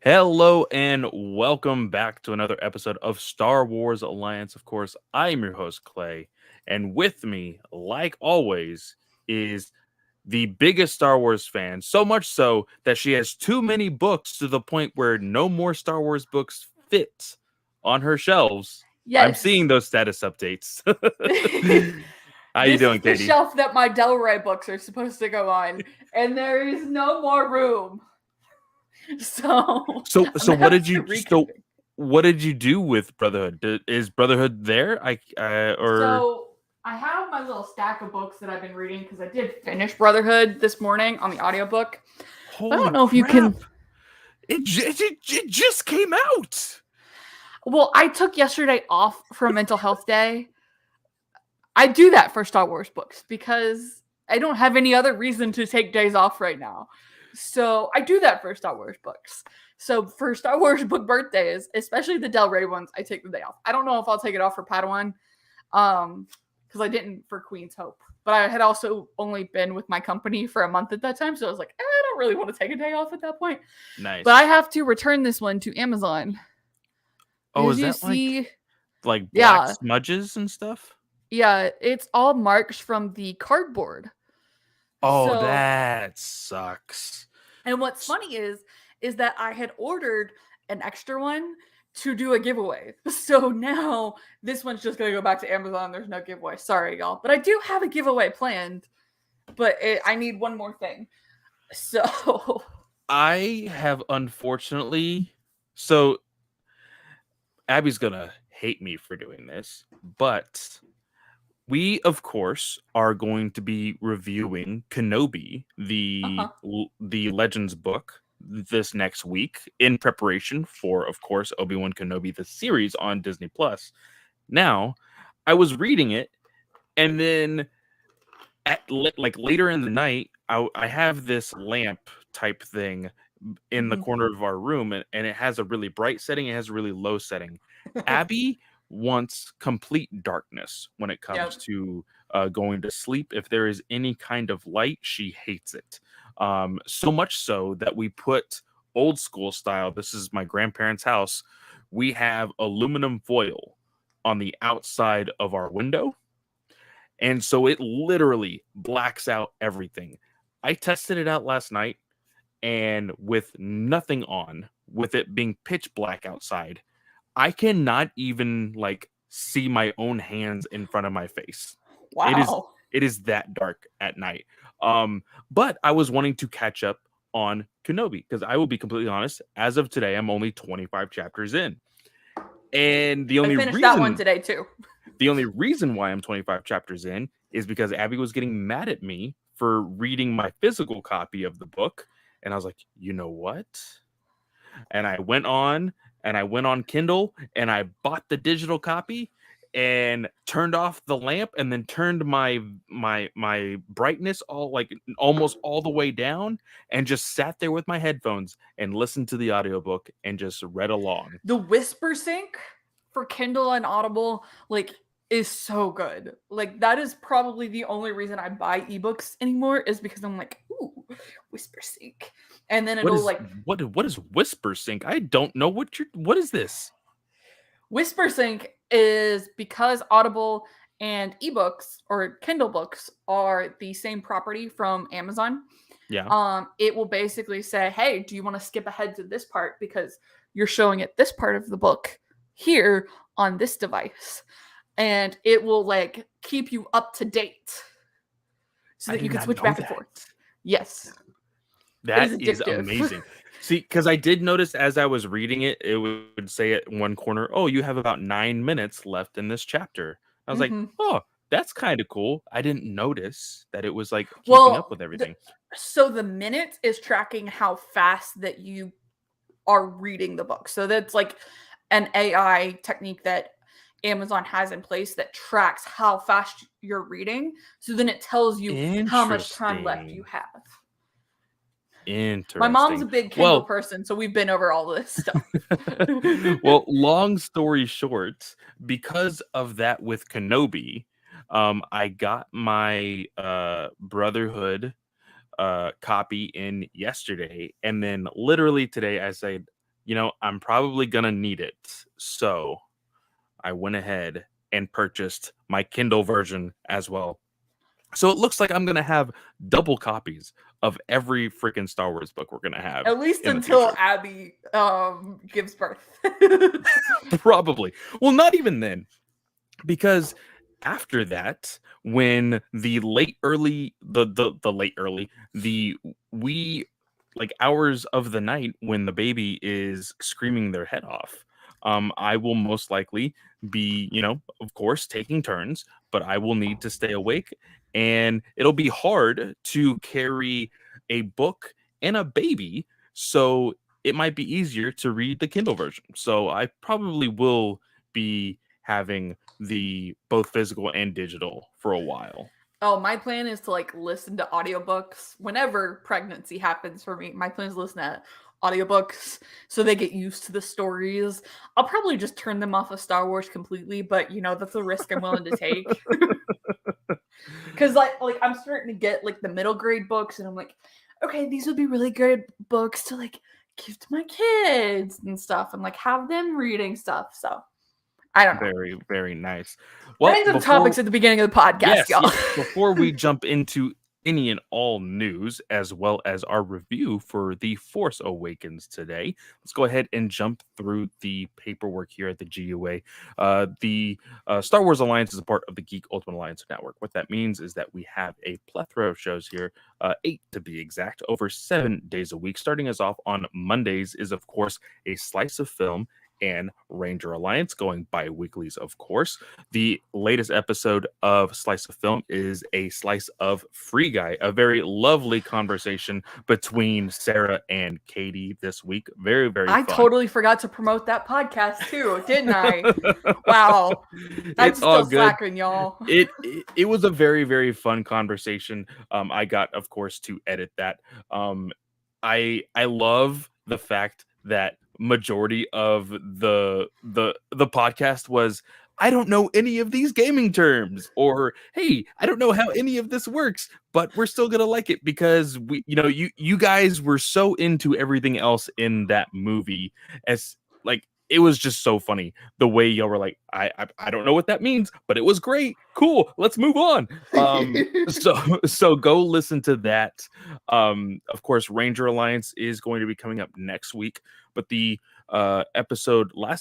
Hello and welcome back to another episode of Star Wars Alliance. Of course, I am your host, Clay, and with me, like always, is the biggest Star Wars fan, so much so that she has too many books to the point where no more Star Wars books fit on her shelves. I'm Yes. seeing those status updates. How you This doing, is the Katie? shelf that my Del Rey books are supposed to go on, and there is no more room. So So I'm so gonna what have did to you start so recapping. what did you do with Brotherhood? Is Brotherhood there? Or So I have my little stack of books that I've been reading because I did finish Brotherhood this morning on the audiobook. I don't holy know if you can. crap! It just came out. Well, I took yesterday off from Mental Health Day. I do that for Star Wars books because I don't have any other reason to take days off right now. So I do that for Star Wars books. So for Star Wars book birthdays, especially the Del Rey ones, I take the day off. I don't know if I'll take it off for Padawan, because I didn't for Queen's Hope. But I had also only been with my company for a month at that time, so I was like, I don't really want to take a day off at that point. But I Nice. have to return this one to Amazon. Oh, As is you that see, like black yeah, smudges and stuff? yeah, it's all marks from the cardboard. Oh, So, that sucks. and what's funny is that I had ordered an extra one to do a giveaway. So now this one's just gonna go back to Amazon. There's no giveaway. Sorry, y'all, but I do have a giveaway planned. But I need one more thing. So I have unfortunately. So Abby's gonna hate me for doing this, but we, of course, are going to be reviewing Kenobi, uh-huh. the Legends book, this next week in preparation for, of course, Obi-Wan Kenobi the series on Disney Plus. Now, I was reading it, and then like later in the night, I have this lamp type thing in the Mm-hmm. corner of our room, and it has a really bright setting, it has a really low setting. Abby wants complete darkness when it comes Yep. to going to sleep. If there is any kind of light, she hates it. So much so that we put old school style. This is my grandparents' house. We have aluminum foil on the outside of our window, and so it literally blacks out everything. I tested it out last night, and with nothing on, with it being pitch black outside, I cannot even like see my own hands in front of my face. It is Wow. it is that dark at night. But I was wanting to catch up on Kenobi because I will be completely honest, as of today, I'm only 25 chapters in. And I finished that one today too. the only reason why I'm 25 chapters in is because Abby was getting mad at me for reading my physical copy of the book. And I was like, you know what? And I went on Kindle and I bought the digital copy and turned off the lamp and then turned my brightness all like almost all the way down and just sat there with my headphones and listened to the audiobook and just read along. The Whisper Sync for Kindle and Audible, like, is so good. Like, that is probably the only reason I buy ebooks anymore is because I'm like, ooh, Whisper Sync. And then What it'll is like what is Whisper Sync? I don't know what is this? Whisper Sync is because Audible and ebooks or Kindle books are the same property from Amazon. Yeah. It will basically say, hey, do you want to skip ahead to this part because you're showing it this part of the book here on this device, and it will like keep you up to date so I that you did can not switch know back and that. forth. Yes, it is That is addictive. amazing. See, because I did notice as I was reading it, it would say at one corner, "Oh, you have about 9 minutes left in this chapter." I was like, Hmm. "Oh, that's kind of cool." I didn't notice that it was like keeping up Well, with everything. so the minute is tracking how fast that you are reading the book. So that's like an AI technique that Amazon has in place that tracks how fast you're reading. So then it tells you how much time left you Interesting. have. My mom's Interesting. a big Kindle Well, person, so we've been over all this stuff. well, long story short, because of that with Kenobi, I got my Brotherhood copy in yesterday, and then literally today I said I'm probably going to need it. So I went ahead and purchased my Kindle version as well. So it looks like I'm going to have double copies of every freaking Star Wars book we're going to have At least in the until future. Abby gives birth. Probably. Well, not even then. Because after that, when the late early the wee like hours of the night when the baby is screaming their head off, I will most likely be, of course, taking turns, but I will need to stay awake, and it'll be hard to carry a book and a baby, so it might be easier to read the Kindle version. So I probably will be having the both physical and digital for a while. Oh, my plan is to like listen to audiobooks whenever pregnancy happens for me. My plan is to listen to audiobooks so they get used to the stories. I'll probably just turn them off of Star Wars completely, but that's a risk I'm willing to take. Cuz like I'm starting to get like the middle grade books and I'm like, okay, these would be really good books to like give to my kids and stuff and like have them reading stuff. So, I don't know. Very, very nice. Well, Random topics at the beginning of the podcast, y'all. Before we jump into any and all news, as well as our review for The Force Awakens today, let's go ahead and jump through the paperwork here at the GUA. The Star Wars Alliance is a part of the Geek Ultimate Alliance Network. What that means is that we have a plethora of shows here, 8 to be exact, over 7 days a week. Starting us off on Mondays is, of course, A Slice of Film and Ranger Alliance, going bi-weeklies, of course. The latest episode of Slice of Film is A Slice of Free Guy, a very lovely conversation between Sarah and Katie this week. Very, very fun. I totally forgot to promote that podcast too, didn't I? Wow. I'm still slacking, y'all. It was a very, very fun conversation. I got, of course, to edit that. I love the fact that majority of the podcast was, I don't know any of these gaming terms, or hey, I don't know how any of this works, but we're still gonna like it because you guys were so into everything else in that movie. As like, it was just so funny the way y'all were like, I don't know what that means, but it was great, cool, let's move on. So go listen to that. Of course, Ranger Alliance is going to be coming up next week, but the last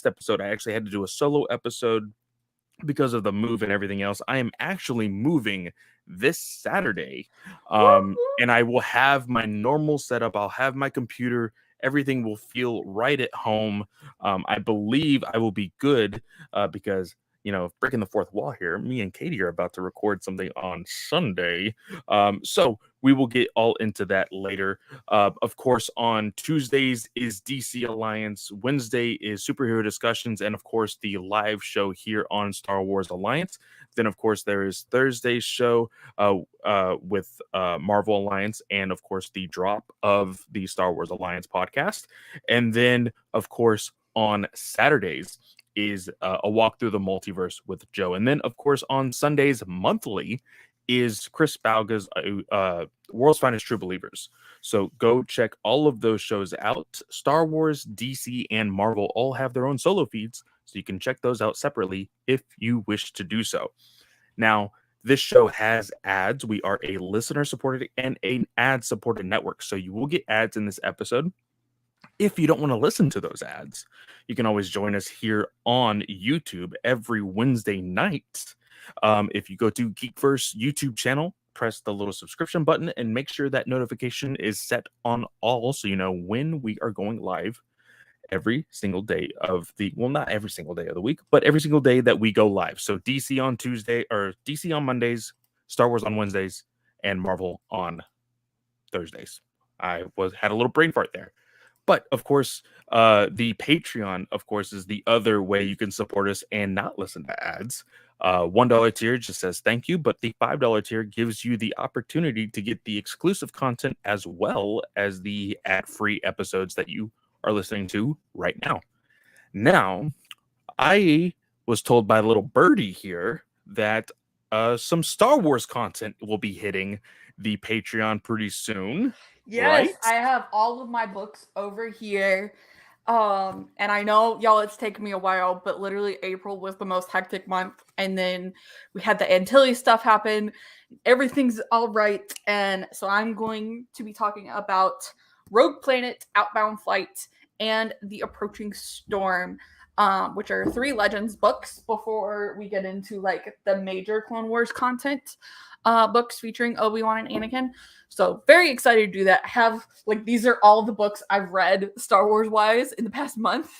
episode, I actually had to do a solo episode because of the move and everything else. I am actually moving this Saturday, and I will have my normal setup. I'll have my computer. Everything will feel right at home. I believe I will be good because, breaking the fourth wall here, me and Katie are about to record something on Sunday. So we will get all into that later. Of course, on Tuesdays is DC Alliance. Wednesday is superhero discussions. And of course, the live show here on Star Wars Alliance. Then, of course, there is Thursday's show with Marvel Alliance. And, of course, the drop of the Star Wars Alliance podcast. And then, of course, on Saturdays is a walk through the multiverse with Joe. And then, of course, on Sundays monthly is Chris Balga's World's Finest True Believers. So go check all of those shows out. Star Wars, DC, and Marvel all have their own solo feeds, so you can check those out separately if you wish to do so. Now, this show has ads. We are a listener-supported and an ad-supported network, so you will get ads in this episode. If you don't want to listen to those ads, you can always join us here on YouTube every Wednesday night. If you go to Geekverse YouTube channel, press the little subscription button and make sure that notification is set on all so you know when we are going live every single day of not every single day of the week, but every single day that we go live. So DC on Tuesday, or DC on Mondays, Star Wars on Wednesdays, and Marvel on Thursdays. I had a little brain fart there. But of course, the Patreon, of course, is the other way you can support us and not listen to ads. $1 tier just says thank you, but the $5 tier gives you the opportunity to get the exclusive content as well as the ad-free episodes that you are listening to right now. Now, I was told by little birdie here that some Star Wars content will be hitting the Patreon pretty soon. Yes, right? I have all of my books over here. And I know y'all, it's taken me a while, but literally April was the most hectic month. And then we had the Antilles stuff happen. Everything's all right. And so I'm going to be talking about Rogue Planet, Outbound Flight, and The Approaching Storm, which are 3 Legends books before we get into like the major Clone Wars content books featuring Obi-Wan and Anakin. So very excited to do that. I have like these are all the books I've read Star Wars wise in the past month.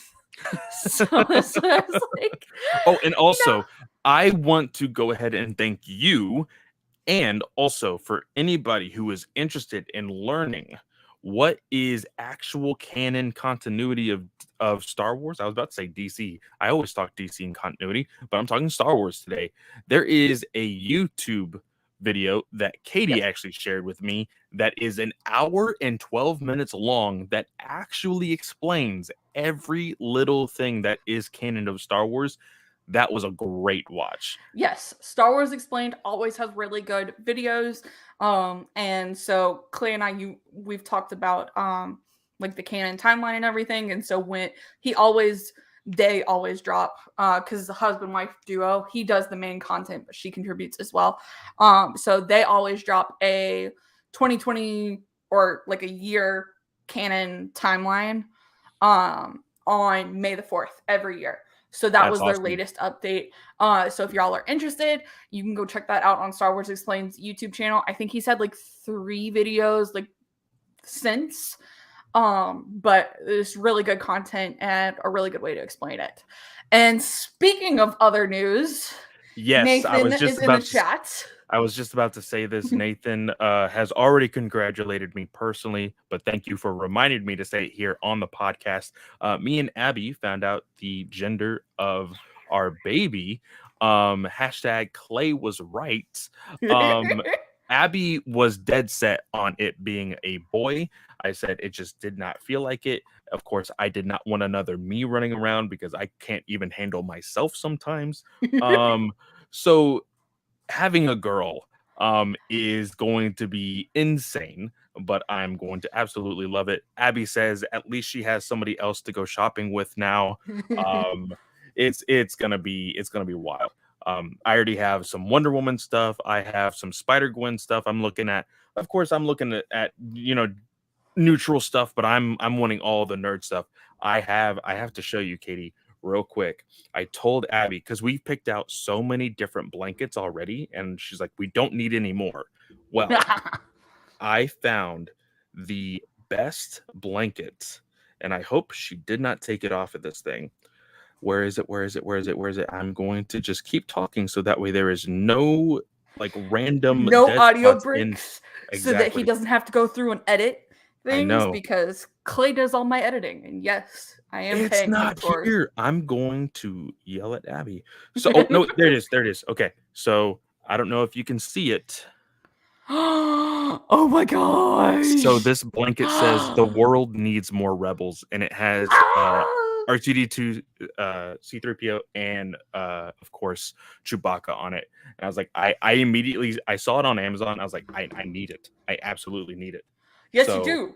So it's like, Oh, and also, I want to go ahead and thank you, and also for anybody who is interested in learning what is actual canon continuity of Star Wars. I was about to say DC. I always talk DC and continuity, but I'm talking Star Wars today. There is a YouTube video that Katie actually shared with me that is an hour and 12 minutes long that actually explains every little thing that is canon of Star Wars. That was a great watch. Yes, Star Wars Explained always has really good videos. And so Clay and we've talked about like the canon timeline and everything. And so they always drop because the husband-wife duo, he does the main content, but she contributes as well. So they always drop a 2020 or like a year canon timeline on May the 4th every year. So that was their latest update. So if y'all are interested, you can go check that out on Star Wars Explained's YouTube channel. I think he's had like 3 videos like since. But it's really good content and a really good way to explain it. And speaking of other news, yes, Nathan is in the chat. I was just about to say this. Nathan has already congratulated me personally, but thank you for reminding me to say it here on the podcast. Me and Abby found out the gender of our baby. Hashtag Clay was right. Abby was dead set on it being a boy. I said it just did not feel like it. Of course, I did not want another me running around because I can't even handle myself sometimes. So having a girl is going to be insane, but I'm going to absolutely love it. Abby says at least she has somebody else to go shopping with now. It's gonna be wild. I already have some Wonder Woman stuff. I have some Spider-Gwen stuff I'm looking at. Of course, I'm looking at neutral stuff, but I'm wanting all the nerd stuff. I have to show you, Katie, real quick. I told Abby, because we've picked out so many different blankets already, and she's like, we don't need any more. Well, I found the best blanket, and I hope she did not take it off of this thing. Where is it? I'm going to just keep talking so that way there is no like random audio breaks so that he doesn't have to go through and edit things, because Clay does all my editing, and yes, I am it's paying not for here. I'm going to yell at Abby. So no, there it is. Okay, so I don't know if you can see it. Oh my gosh. So this blanket says the world needs more rebels, and it has R2D2, C3PO, and of course Chewbacca on it. And I was like, I immediately saw it on Amazon. I was like, I need it. I absolutely need it. Yes, so, you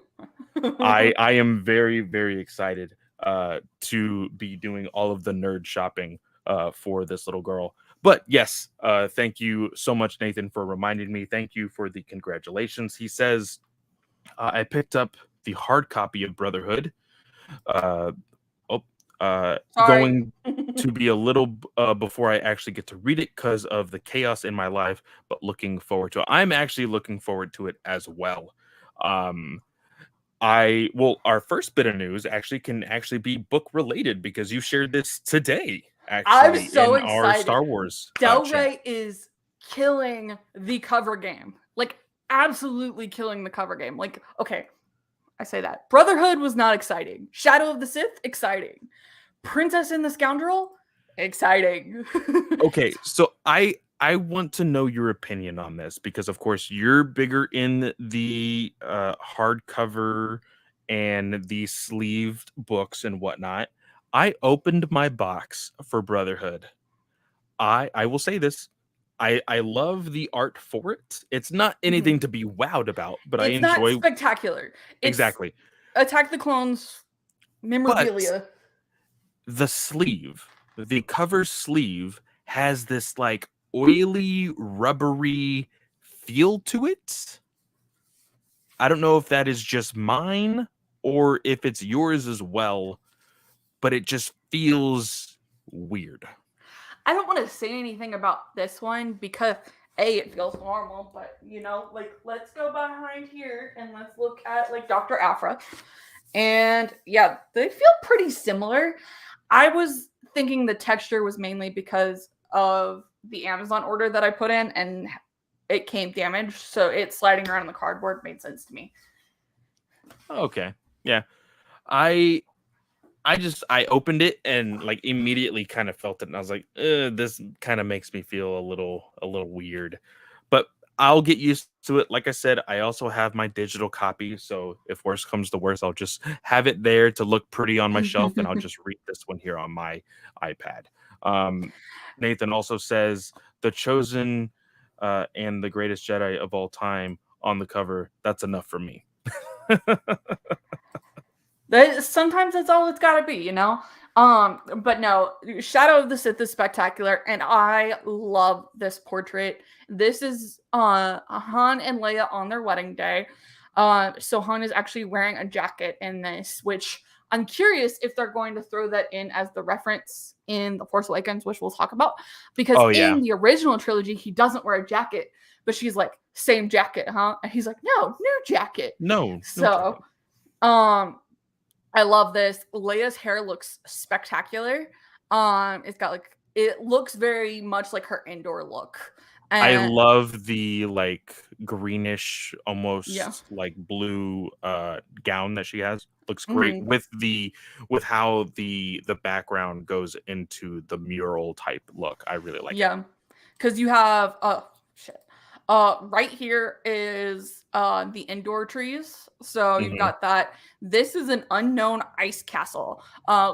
do. I am very, very excited to be doing all of the nerd shopping for this little girl. But yes, thank you so much, Nathan, for reminding me. Thank you for the congratulations. He says, I picked up the hard copy of Brotherhood. Going to be a little before I actually get to read it because of the chaos in my life, but looking forward to it. I'm actually looking forward to it as well. Our first bit of news can be book related because you shared this today. Actually, I'm so in excited. Our Star Wars. Del Rey is killing the cover game, like absolutely killing the cover game. Like, okay, I say that Brotherhood was not exciting. Shadow of the Sith, exciting. Princess and the Scoundrel, exciting. Okay, so I want to know your opinion on this because, of course, you're bigger in the hardcover and the sleeved books and whatnot. I opened my box for Brotherhood. I will say this. I love the art for it. It's not anything to be wowed about, but I enjoy. It's not spectacular. Exactly. Attack the Clones Memorabilia. The sleeve, the cover sleeve, has this like oily, rubbery feel to it. I don't know if that is just mine or if it's yours as well, but it just feels weird. I don't want to say anything about this one because it feels normal, but like let's go behind here and let's look at like Dr. Afra. And yeah, they feel pretty similar. I was thinking the texture was mainly because of the Amazon order that I put in and it came damaged, so it sliding around on the cardboard made sense to me. Okay. Yeah. I opened it and like immediately kind of felt it, and I was like, this kind of makes me feel a little weird. But I'll get used to it. Like I said, I also have my digital copy, so if worse comes to worse, I'll just have it there to look pretty on my shelf, and I'll just read this one here on my iPad. Nathan also says the Chosen and the greatest Jedi of all time on the cover. That's enough for me. Sometimes that's all it's got to be, But no, Shadow of the Sith is spectacular, and I love this portrait. This is Han and Leia on their wedding day. So Han is actually wearing a jacket in this, which I'm curious if they're going to throw that in as the reference in The Force Awakens, which we'll talk about. Because in the original trilogy, he doesn't wear a jacket, but she's like, same jacket, huh? And he's like, no, new jacket. No. So, I love this. Leia's hair looks spectacular. It looks very much like her indoor look. And I love the like greenish, almost like blue gown that she has. Looks great with how the background goes into the mural type look. I really like it. Yeah. Because you have right here is the indoor trees. So you've got that. This is an unknown ice castle,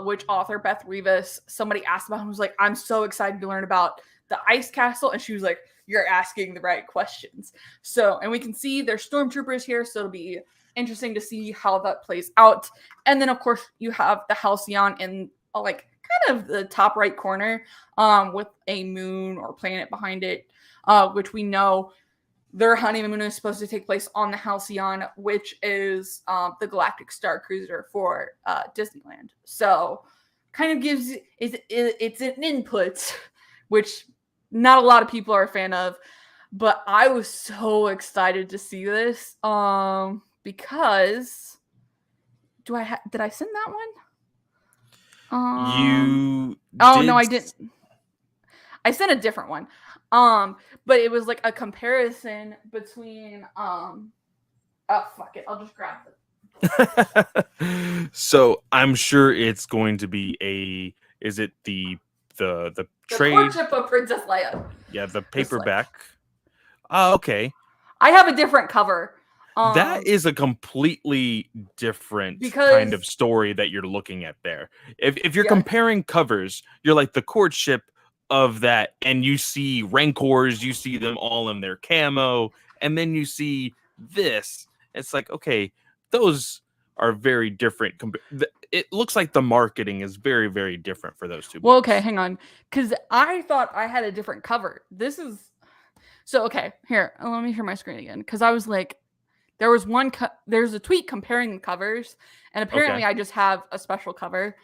which author Beth Rivas, somebody asked about and was like, I'm so excited to learn about the ice castle. And she was like, you're asking the right questions. So, and we can see there's stormtroopers here. So it'll be interesting to see how that plays out. And then, of course, you have the Halcyon in like kind of the top right corner with a moon or planet behind it, which we know their honeymoon is supposed to take place on the Halcyon, which is the Galactic Star Cruiser for Disneyland. So kind of gives it's an input, which not a lot of people are a fan of, but I was so excited to see this because did I send that one? No, I didn't. I sent a different one. But it was like a comparison between oh fuck it, I'll just grab it. So I'm sure it's going to be is it the trade Courtship of Princess Leia? Yeah, the paperback. Oh, okay. I have a different cover. That is a completely different kind of story that you're looking at there. If you're comparing covers, you're like the courtship of that, and you see Rancors, you see them all in their camo, and then you see this. It's like, okay, those are very different. It looks like the marketing is very, very different for those two books. Well, okay, hang on, because I thought I had a different cover. This is so okay. Here, let me share my screen again, because I was like, there's a tweet comparing the covers, and apparently I just have a special cover.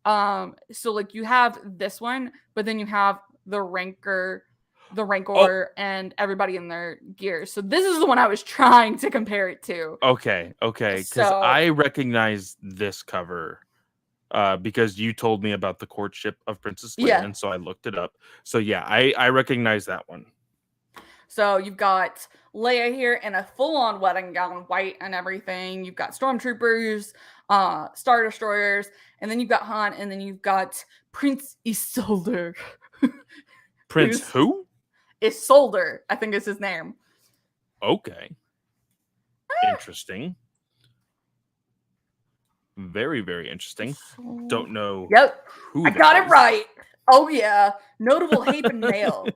So like you have this one, but then you have the Rancor, and everybody in their gear. So this is the one I was trying to compare it to. Okay. Because I recognize this cover because you told me about the courtship of Princess Leia, and so I looked it up. So yeah, I recognize that one. So you've got Leia here in a full-on wedding gown, white and everything. You've got stormtroopers, Star Destroyers, and then you've got Han, and then you've got Prince Isolde. Prince who? Isolde, I think is his name. Okay. Interesting. Very, very interesting. Don't know. Yep. I got it right. Oh, yeah. Notable Haven male.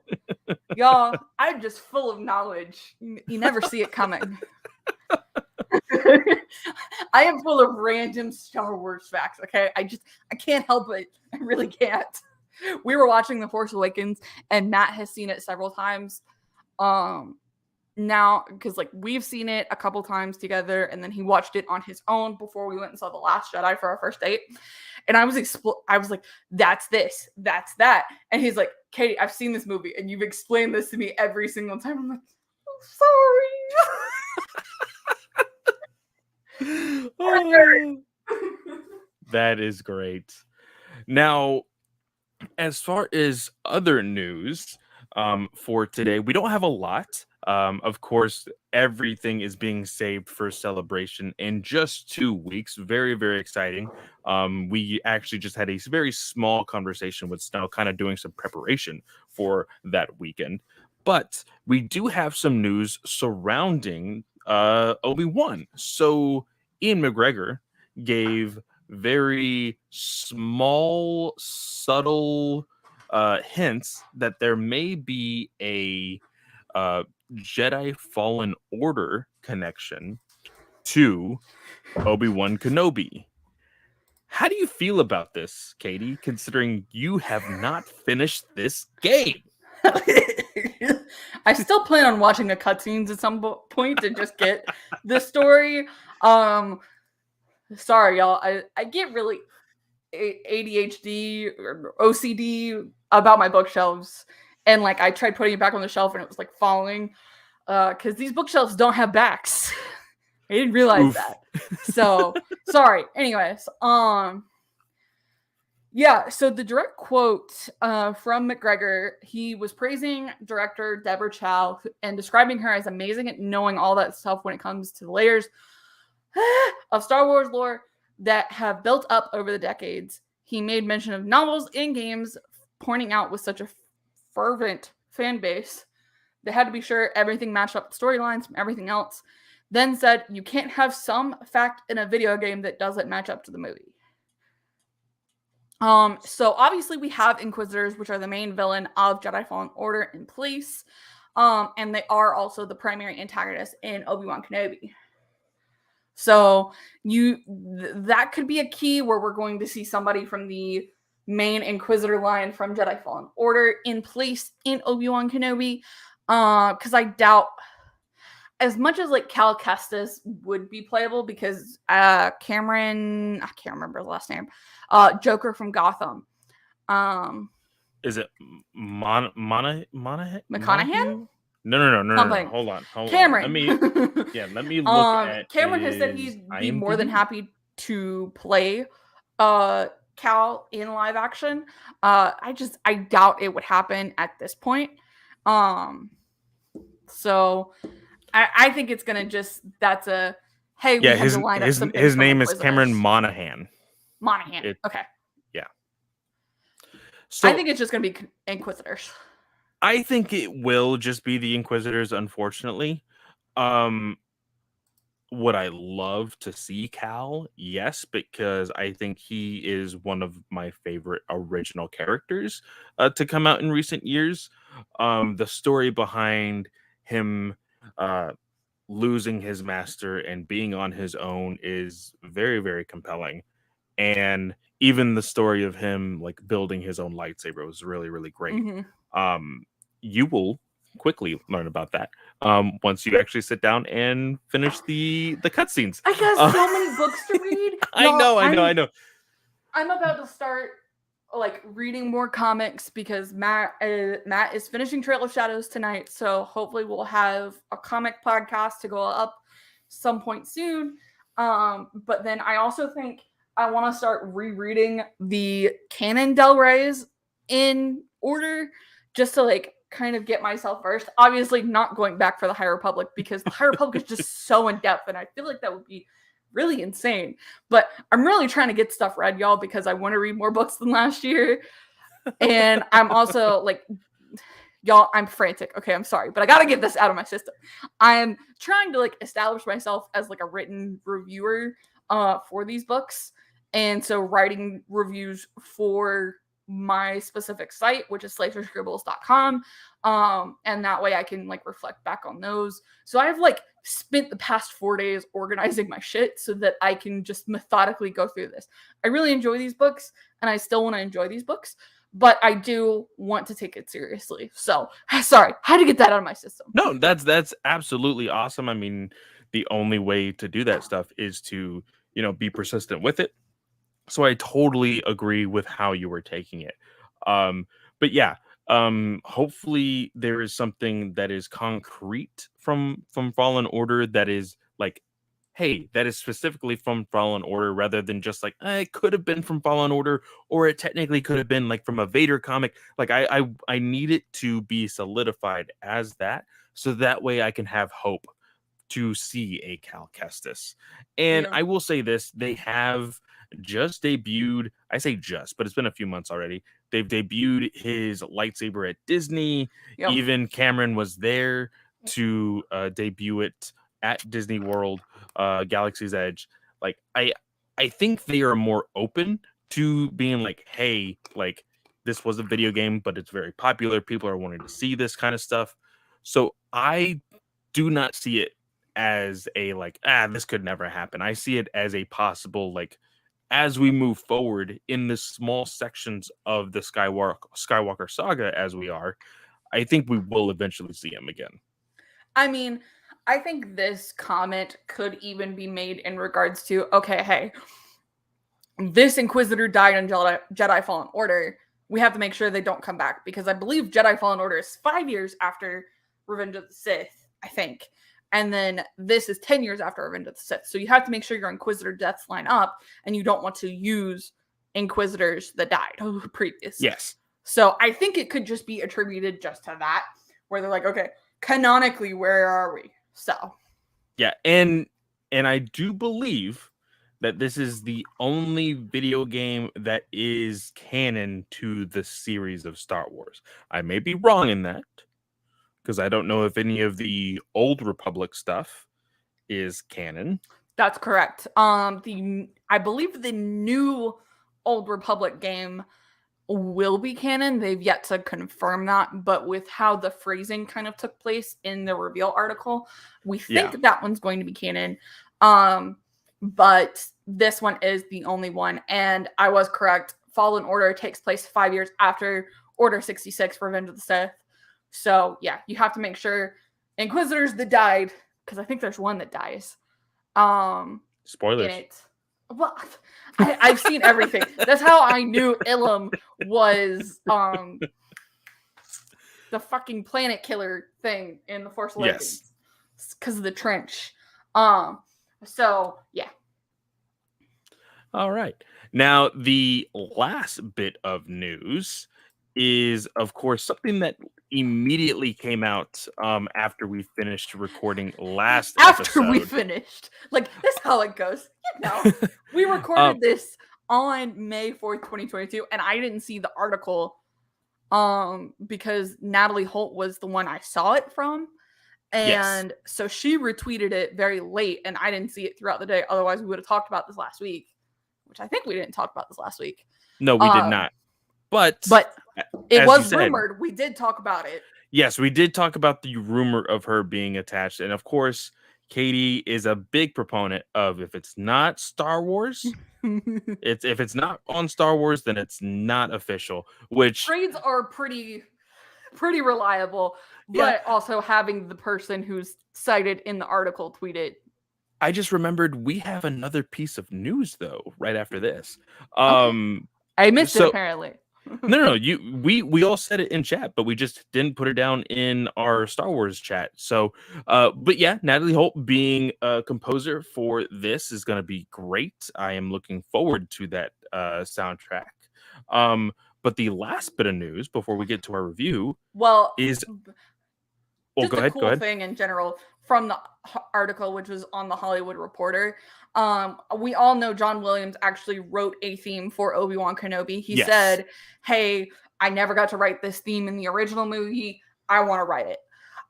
Y'all, I'm just full of knowledge. You never see it coming. I am full of random Star Wars facts. Okay, I can't help it. I really can't. We were watching The Force Awakens, and Matt has seen it several times. Now, because like we've seen it a couple times together, and then he watched it on his own before we went and saw The Last Jedi for our first date. And I was like, that's this, that's that. And he's like, Katie, I've seen this movie, and you've explained this to me every single time. I'm like, oh, sorry. Oh, that is great. Now, as far as other news for today, we don't have a lot. Of course, everything is being saved for celebration in just 2 weeks. Very, very exciting. We actually just had a very small conversation with Snell, kind of doing some preparation for that weekend. But we do have some news surrounding Obi-Wan. So Ian McGregor gave very small, subtle hints that there may be a Jedi Fallen Order connection to Obi-Wan Kenobi. How do you feel about this, Katie, considering you have not finished this game? I still plan on watching the cutscenes at some point to just get the story. Sorry, y'all. I get really ADHD or OCD about my bookshelves. And like I tried putting it back on the shelf and it was like falling. Because these bookshelves don't have backs. I didn't realize that. So sorry. Anyways, yeah, so the direct quote from McGregor, he was praising director Deborah Chow and describing her as amazing at knowing all that stuff when it comes to the layers of Star Wars lore that have built up over the decades. He made mention of novels and games, pointing out with such a fervent fan base, they had to be sure everything matched up the storylines from everything else. Then said, you can't have some fact in a video game that doesn't match up to the movie. So obviously we have Inquisitors, which are the main villain of Jedi Fallen Order in place. And they are also the primary antagonists in Obi-Wan Kenobi. So that could be a key where we're going to see somebody from the main Inquisitor line from Jedi Fallen Order in place in Obi-Wan Kenobi. Because I doubt, as much as like Cal Kestis would be playable, because Cameron, I can't remember the last name, Joker from Gotham. Is it McConaughey? No. Hold on. Cameron. Let me look at. Cameron has said he'd be more than happy to play Cal in live action. I doubt it would happen at this point. So I think it's gonna that's a hey. Yeah, we have to line up some his name is Cameron Monaghan. Okay. Yeah. So I think it's just gonna be Inquisitors. I think it will just be the Inquisitors, unfortunately. Would I love to see Cal? Yes, because I think he is one of my favorite original characters to come out in recent years. The story behind him losing his master and being on his own is very, very compelling. And even the story of him like building his own lightsaber was really, really great. Mm-hmm. You will quickly learn about that once you actually sit down and finish the cutscenes. I got so many books to read. I know. I'm about to start like reading more comics because Matt is finishing Trail of Shadows tonight, so hopefully we'll have a comic podcast to go up some point soon. But then I also think I want to start rereading the Canon Del Rey's in order just to like kind of get myself versed. Obviously not going back for the High Republic because the High Republic is just so in depth and I feel like that would be really insane. But I'm really trying to get stuff read, y'all, because I want to read more books than last year. And I'm also like, y'all, I'm frantic. Okay, I'm sorry, but I got to get this out of my system. I'm trying to like establish myself as like a written reviewer for these books. And so writing reviews for my specific site, which is slaterscribbles.com. And that way I can like reflect back on those. So I have like spent the past 4 days organizing my shit so that I can just methodically go through this. I really enjoy these books, and I still want to enjoy these books, but I do want to take it seriously. So, sorry, had to get that out of my system. No, that's absolutely awesome. I mean, the only way to do that stuff is to, be persistent with it. So I totally agree with how you were taking it. But yeah, hopefully there is something that is concrete from Fallen Order that is like, hey, that is specifically from Fallen Order, rather than just like, it could have been from Fallen Order, or it technically could have been like from a Vader comic. Like I need it to be solidified as that, so that way I can have hope to see a Cal Kestis. And Yeah. I will say this, they have just debuted, I say just, but it's been a few months already. They've debuted his lightsaber at Disney. Yep. Even Cameron was there to debut it at Disney World, Galaxy's Edge. Like I think they are more open to being like, hey, like this was a video game, but it's very popular. People are wanting to see this kind of stuff. So I do not see it as a like, this could never happen. I see it as a possible, like, as we move forward in the small sections of the Skywalker saga as we are, I think we will eventually see him again. I mean, I think this comment could even be made in regards to, okay, hey, this Inquisitor died in Jedi Fallen Order. We have to make sure they don't come back, because I believe Jedi Fallen Order is 5 years after Revenge of the Sith, I think. And then this is 10 years after Revenge of the Sith. So you have to make sure your Inquisitor deaths line up, and you don't want to use Inquisitors that died previously. Yes. So I think it could just be attributed just to that, where they're like, okay, canonically, where are we? So. Yeah, and I do believe that this is the only video game that is canon to the series of Star Wars. I may be wrong in that, because I don't know if any of the Old Republic stuff is canon. That's correct. I believe the new Old Republic game will be canon. They've yet to confirm that, but with how the phrasing kind of took place in the reveal article, we think that one's going to be canon. But this one is the only one, and I was correct. Fallen Order takes place 5 years after Order 66, Revenge of the Sith. So, yeah, you have to make sure Inquisitors that died, because I think there's one that dies. Spoilers. In it. Well, I've seen everything. That's how I knew Ilum was the fucking planet killer thing in The Force Awakens. Yes. Because of the trench. So, yeah. All right. Now, the last bit of news is, of course, something that immediately came out after we finished recording last episode. We finished. Like, that's how it goes. We recorded this on May 4th, 2022, and I didn't see the article because Natalie Holt was the one I saw it from. And so she retweeted it very late, and I didn't see it throughout the day. Otherwise, we would have talked about this last week, which I think we didn't talk about this last week. No, we did not. But it was rumored. We did talk about it. Yes, we did talk about the rumor of her being attached. And of course, Katie is a big proponent of, if it's not Star Wars, if it's not on Star Wars, then it's not official. Which trades are pretty reliable, but also having the person who's cited in the article tweet it. I just remembered we have another piece of news though right after this. Okay. I missed it apparently. No. We all said it in chat, but we just didn't put it down in our Star Wars chat. So, but yeah, Natalie Holt being a composer for this is going to be great. I am looking forward to that soundtrack. But the last bit of news before we get to our review, is just a cool thing in general from the article, which was on the Hollywood Reporter. We all know John Williams actually wrote a theme for Obi-Wan Kenobi. He said, hey, I never got to write this theme in the original movie. I want to write it.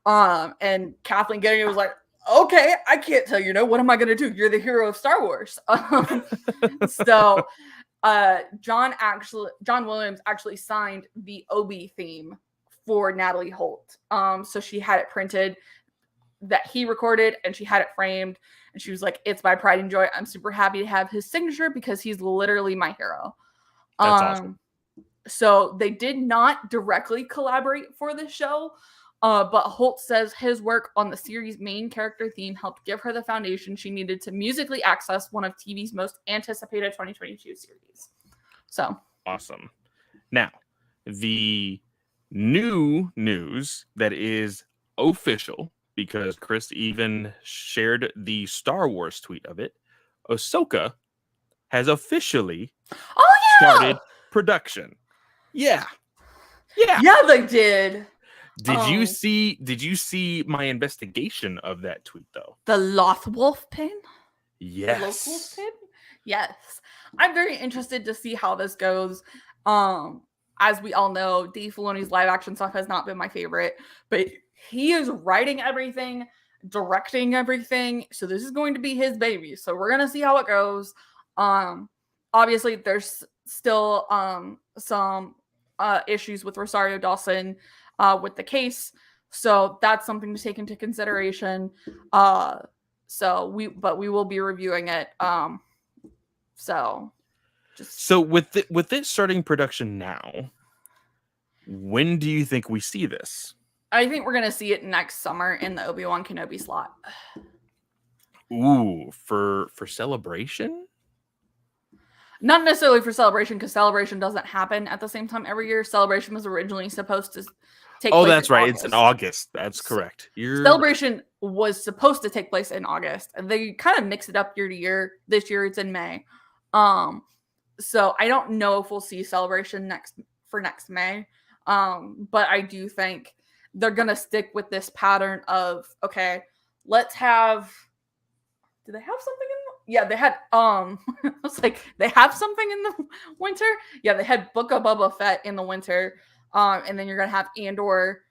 And Kathleen Kennedy was like, okay, I can't tell you no. What am I going to do? You're the hero of Star Wars. So John Williams actually signed the Obi theme for Natalie Holt. So she had it printed. that he recorded, and she had it framed, and she was like, "It's my pride and joy. I'm super happy to have his signature because he's literally my hero." That's awesome. So they did not directly collaborate for the show, but Holt says his work on the series' main character theme helped give her the foundation she needed to musically access one of TV's most anticipated 2022 series. So awesome. Now, the new news that is official, because Chris even shared the Star Wars tweet of it, Ahsoka has officially started production. Yeah. Yeah, they did. Did you see my investigation of that tweet though? The Lothwolf pin? Yes. The Lothwolf pin? Yes. I'm very interested to see how this goes. As we all know, Dave Filoni's live action stuff has not been my favorite, but he is writing everything, directing everything. So this is going to be his baby. So we're going to see how it goes. Obviously there's still some issues with Rosario Dawson with the case. So that's something to take into consideration. So we will be reviewing it. So with it starting production now, when do you think we see this? I think we're gonna see it next summer in the Obi-Wan Kenobi slot. Ooh, for Celebration? Not necessarily for Celebration, because Celebration doesn't happen at the same time every year. Celebration was originally supposed to take place that's in right. August. It's in August. That's correct. Celebration was supposed to take place in August, and they kind of mix it up year to year. This year it's in May. So I don't know if we'll see Celebration next May. But I do think they're gonna stick with this pattern of, okay, let's have. Do they have something in? Yeah, they had. I was like, they have something in the winter. Yeah, they had Book of Boba Fett in the winter. And then you're gonna have Andor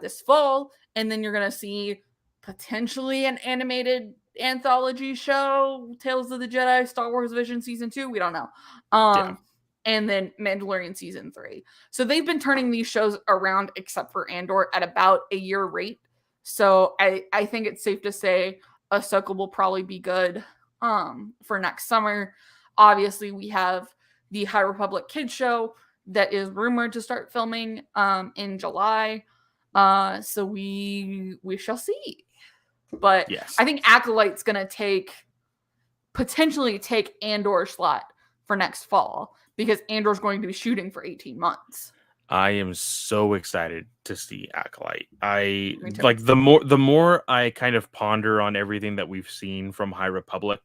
this fall, and then you're gonna see potentially an animated anthology show, Tales of the Jedi, Star Wars Vision Season 2. We don't know. And then Mandalorian Season 3. So they've been turning these shows around, except for Andor, at about a year rate. So I think it's safe to say Ahsoka will probably be good for next summer. Obviously, we have the High Republic Kids show that is rumored to start filming in July. So we shall see. But yes. I think Acolyte's going to potentially take Andor's slot for next fall, because Andor's going to be shooting for 18 months. I am so excited to see Acolyte. Like the more I kind of ponder on everything that we've seen from High Republic,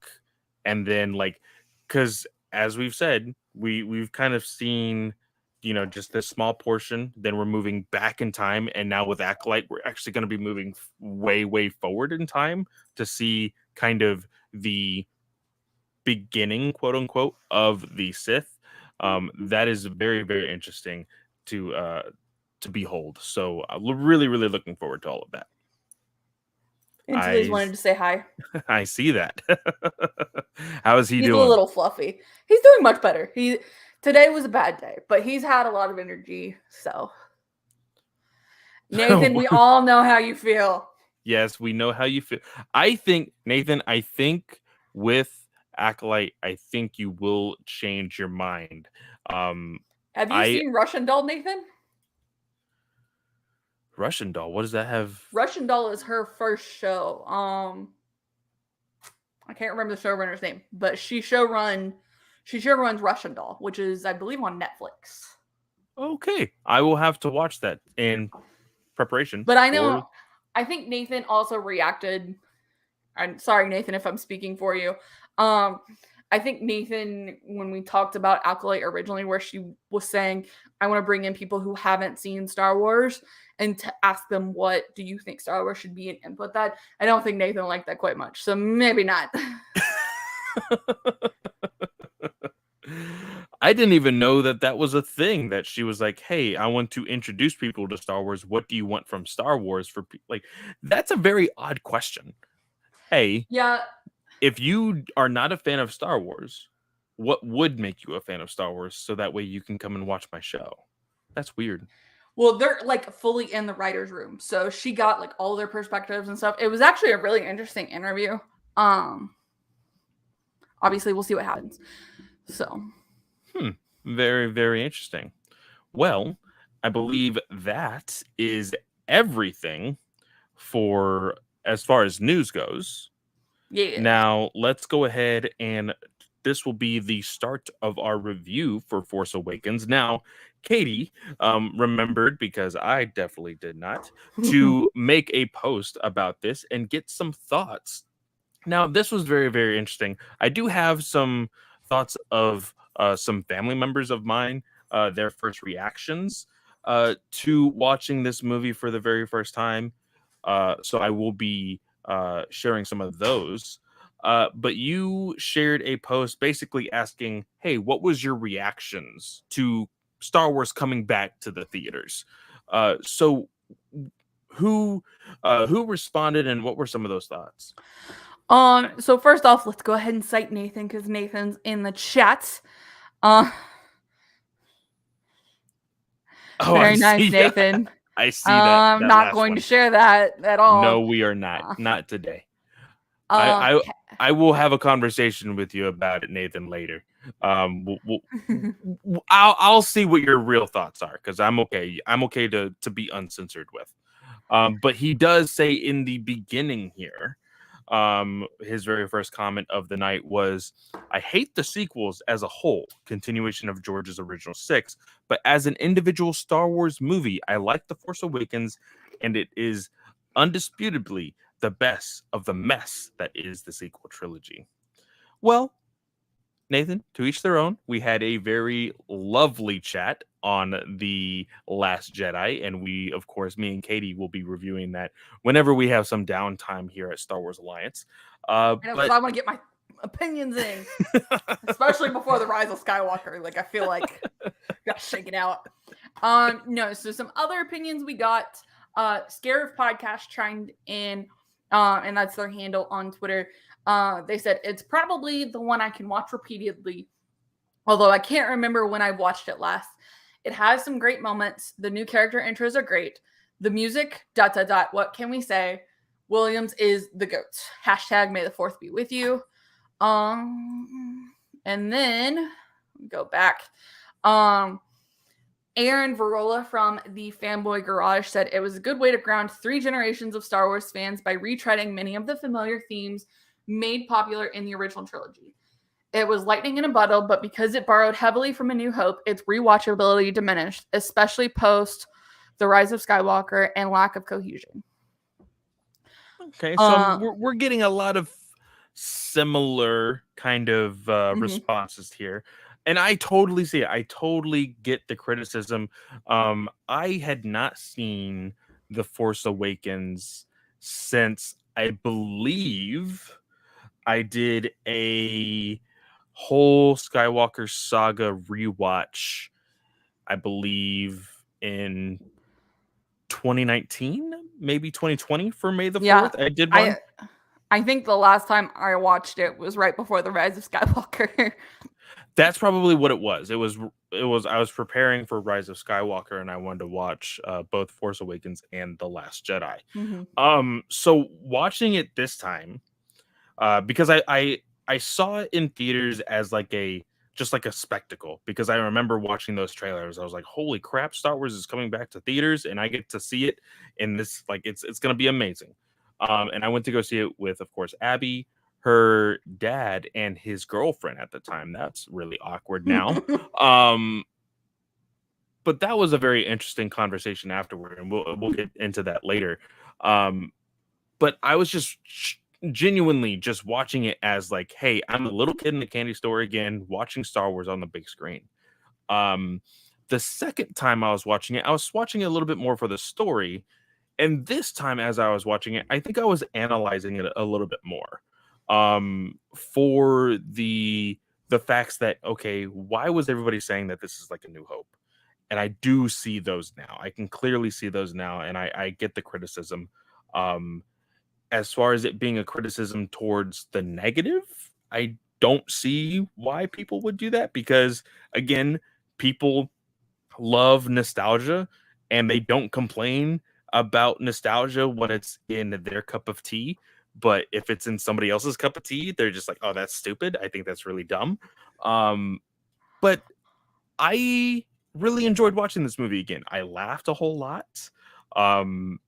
and then like, because as we've said, we've kind of seen, just this small portion. Then we're moving back in time, and now with Acolyte, we're actually going to be moving way forward in time to see kind of the beginning, quote unquote, of the Sith. That is very, very interesting to behold. So really looking forward to all of that. Anthony's wanted to say hi. I see that. How is he doing? He's a little fluffy. He's doing much better. Today was a bad day, but he's had a lot of energy. So Nathan, we all know how you feel. Yes, we know how you feel. I think, Nathan, with Acolyte, I think you will change your mind. Have you seen Russian Doll, Nathan? Russian Doll, what does that have? Russian Doll is her first show. I can't remember the showrunner's name, but she showruns Russian Doll, which is, I believe, on Netflix. Okay, I will have to watch that in preparation. But I think Nathan also reacted. I'm sorry, Nathan, if I'm speaking for you. I think Nathan, when we talked about Acolyte originally, where she was saying, I want to bring in people who haven't seen Star Wars and to ask them, what do you think Star Wars should be, and input that. I don't think Nathan liked that quite much. So maybe not. I didn't even know that was a thing, that she was like, hey, I want to introduce people to Star Wars. What do you want from Star Wars for people? Like, that's a very odd question. Hey, yeah. If you are not a fan of Star Wars, what would make you a fan of Star Wars, so that way you can come and watch my show? That's weird. Well, they're like fully in the writer's room. So she got like all their perspectives and stuff. It was actually a really interesting interview. Obviously we'll see what happens. So Very, very interesting. Well, I believe that is everything for as far as news goes. yeah. Now, let's go ahead and this will be the start of our review for Force Awakens. Now, Katie remembered, because I definitely did not, to make a post about this and get some thoughts. Now, this was very, very interesting. I do have some thoughts of some family members of mine, their first reactions to watching this movie for the very first time. So I will be sharing some of those. But you shared a post basically asking, hey, what was your reactions to Star Wars coming back to the theaters? So who responded, and what were some of those thoughts? So first off, let's go ahead and cite Nathan because Nathan's in the chat. Uh, Oh, very I nice, see. Nathan. I see that. I'm that not last going one. to share that at all. No, we are not. Uh, Not today. Um, I will have a conversation with you about it, Nathan, later. I'll see what your real thoughts are, because I'm okay. I'm okay to be uncensored with. But he does say in the beginning here, his very first comment of the night was, I hate the sequels as a whole, continuation of George's original 6, but as an individual Star Wars movie, I like The Force Awakens, and it is undisputably the best of the mess that is the sequel trilogy. Well, Nathan, to each their own. We had a very lovely chat on The Last Jedi, and we, of course, me and Katie will be reviewing that whenever we have some downtime here at Star Wars Alliance. I know, because I want to get my opinions in, especially before the Rise of Skywalker. Like, I feel like gotta shake it out. No, so some other opinions we got. Scarif Podcast chimed in, and that's their handle on Twitter. They said it's probably the one I can watch repeatedly, although I can't remember when I watched it last. It has some great moments. The new character intros are great. The music, ... What can we say? Williams is the GOAT. Hashtag May the Fourth be with you. And then go back. Aaron Varola from the Fanboy Garage said it was a good way to ground 3 generations of Star Wars fans by retreading many of the familiar themes made popular in the original trilogy. It was lightning in a bottle, but because it borrowed heavily from A New Hope, its rewatchability diminished, especially post The Rise of Skywalker and lack of cohesion. Okay, so we're getting a lot of similar kind of responses here. And I totally see it. I totally get the criticism. I had not seen The Force Awakens since, I believe, I did a whole Skywalker saga rewatch, I believe, in 2019, maybe 2020 for May the 4th. I did one. I think the last time I watched it was right before The Rise of Skywalker. That's probably what it was. It was I was preparing for Rise of Skywalker, and I wanted to watch both Force Awakens and The Last Jedi. So watching it this time, because I saw it in theaters as just like a spectacle, because I remember watching those trailers. I was like, holy crap, Star Wars is coming back to theaters, and I get to see it in this, like, it's gonna be amazing. And I went to go see it with, of course, Abby, her dad, and his girlfriend at the time. That's really awkward now. But that was a very interesting conversation afterward, and we'll get into that later. But I was just genuinely just watching it as like, hey, I'm a little kid in the candy store again, watching Star Wars on the big screen. The second time I was watching it a little bit more for the story. And this time, as I was watching it, I think I was analyzing it a little bit more for the facts that, okay, why was everybody saying that this is like A New Hope? And I do see those now. I can clearly see those now, and I get the criticism. As far as it being a criticism towards the negative, I don't see why people would do that, because, again, people love nostalgia, and they don't complain about nostalgia when it's in their cup of tea. But if it's in somebody else's cup of tea, they're just like, oh, that's stupid. I think that's really dumb. But I really enjoyed watching this movie again. I laughed a whole lot. And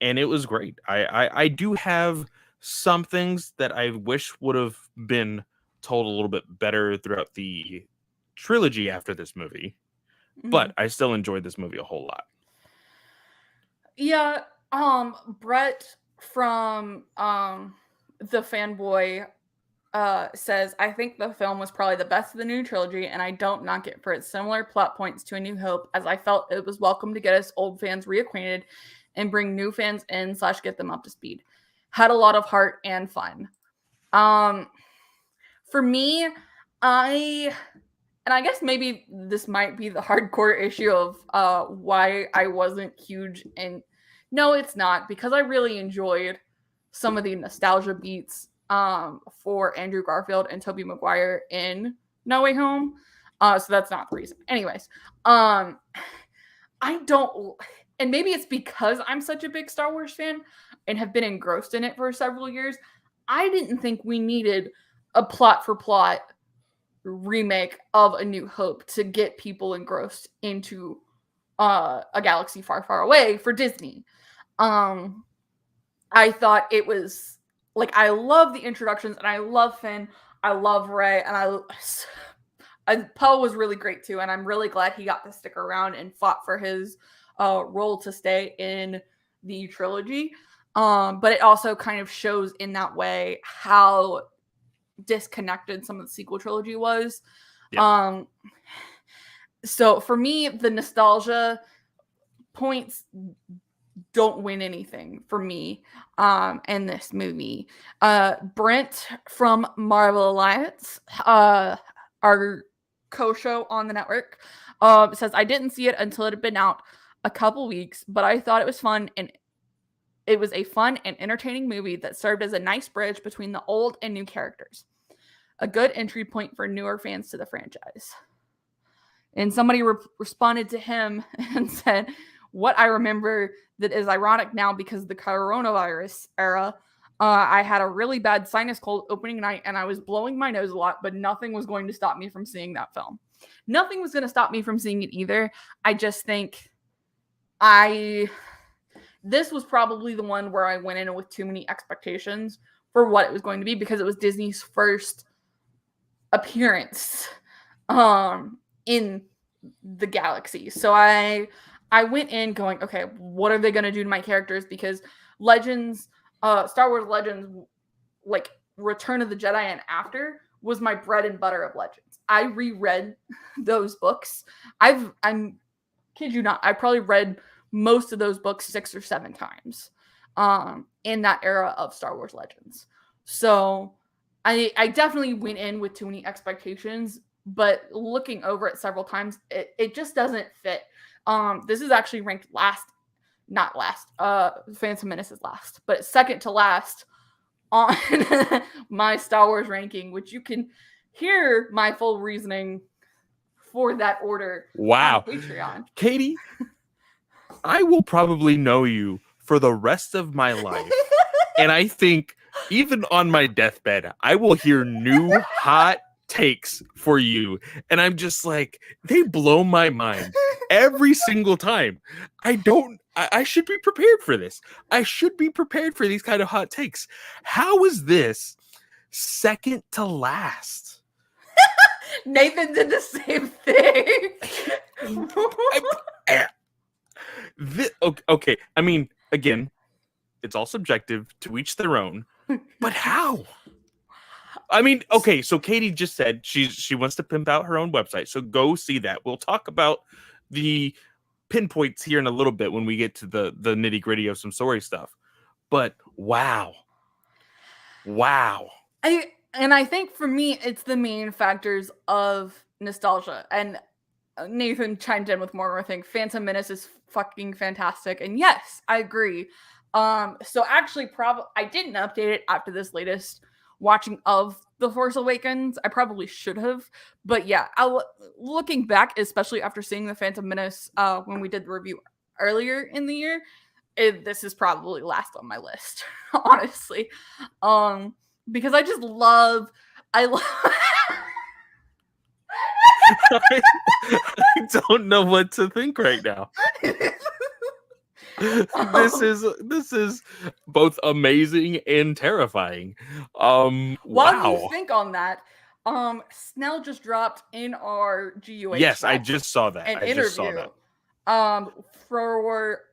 it was great. I do have some things that I wish would have been told a little bit better throughout the trilogy after this movie. But I still enjoyed this movie a whole lot. Yeah, Brett from the fanboy says, I think the film was probably the best of the new trilogy, and I don't knock it for its similar plot points to A New Hope, as I felt it was welcome to get us old fans reacquainted and bring new fans in / get them up to speed. Had a lot of heart and fun. For me, I guess maybe this might be the hardcore issue of why I wasn't huge. And no, it's not, because I really enjoyed some of the nostalgia beats for Andrew Garfield and Tobey Maguire in No Way Home. So that's not the reason. Anyways, I don't, and maybe it's because I'm such a big Star Wars fan and have been engrossed in it for several years. I didn't think we needed a plot for plot remake of A New Hope to get people engrossed into a galaxy far, far away for Disney. I thought it was like, I love the introductions, and I love Finn, I love Rey, and Poe was really great too, and I'm really glad he got to stick around and fought for his role to stay in the trilogy. But it also kind of shows in that way how disconnected some of the sequel trilogy was. Yep. So for me, the nostalgia points don't win anything for me in this movie. Brent from Marvel Alliance, our co-show on the network, says, I didn't see it until it had been out a couple weeks, but I thought it was fun, and it was a fun and entertaining movie that served as a nice bridge between the old and new characters. A good entry point for newer fans to the franchise. And somebody responded to him and said, what I remember that is ironic now because of the coronavirus era, I had a really bad sinus cold opening night and I was blowing my nose a lot, but nothing was going to stop me from seeing that film. Nothing was going to stop me from seeing it either. I just think this was probably the one where I went in with too many expectations for what it was going to be, because it was Disney's first appearance in the galaxy. So I went in going, okay, what are they going to do to my characters? Because Legends, Star Wars Legends, like Return of the Jedi and after, was my bread and butter of Legends. I reread those books. I'm kid you not, I probably read most of those books 6 or 7 times in that era of Star Wars Legends. So I definitely went in with too many expectations, but looking over it several times, it just doesn't fit. This is actually ranked not last. Phantom Menace is last, but second to last on my Star Wars ranking, which you can hear my full reasoning for that order. Wow. On Patreon. Katie, I will probably know you for the rest of my life. And I think even on my deathbed, I will hear new hot takes for you. And I'm just like, they blow my mind every single time. I should be prepared for this. I should be prepared for these kind of hot takes. How is this second to last? Nathan did the same thing. Okay. I mean, again, it's all subjective, to each their own. But how? I mean, okay, so Katie just said she wants to pimp out her own website, so go see that. We'll talk about the pinpoints here in a little bit when we get to the nitty-gritty of some story stuff. But wow. I think for me, it's the main factors of nostalgia. And Nathan chimed in with more. I think Phantom Menace is fucking fantastic. And yes, I agree. So actually, I didn't update it after this latest watching of The Force Awakens. I probably should have. But yeah, looking back, especially after seeing The Phantom Menace when we did the review earlier in the year, this is probably last on my list, honestly. Because I just love I don't know what to think right now. This is both amazing and terrifying. While Wow. you think on that, Snell just dropped in our GUH. Yes, I just saw that. An interview. For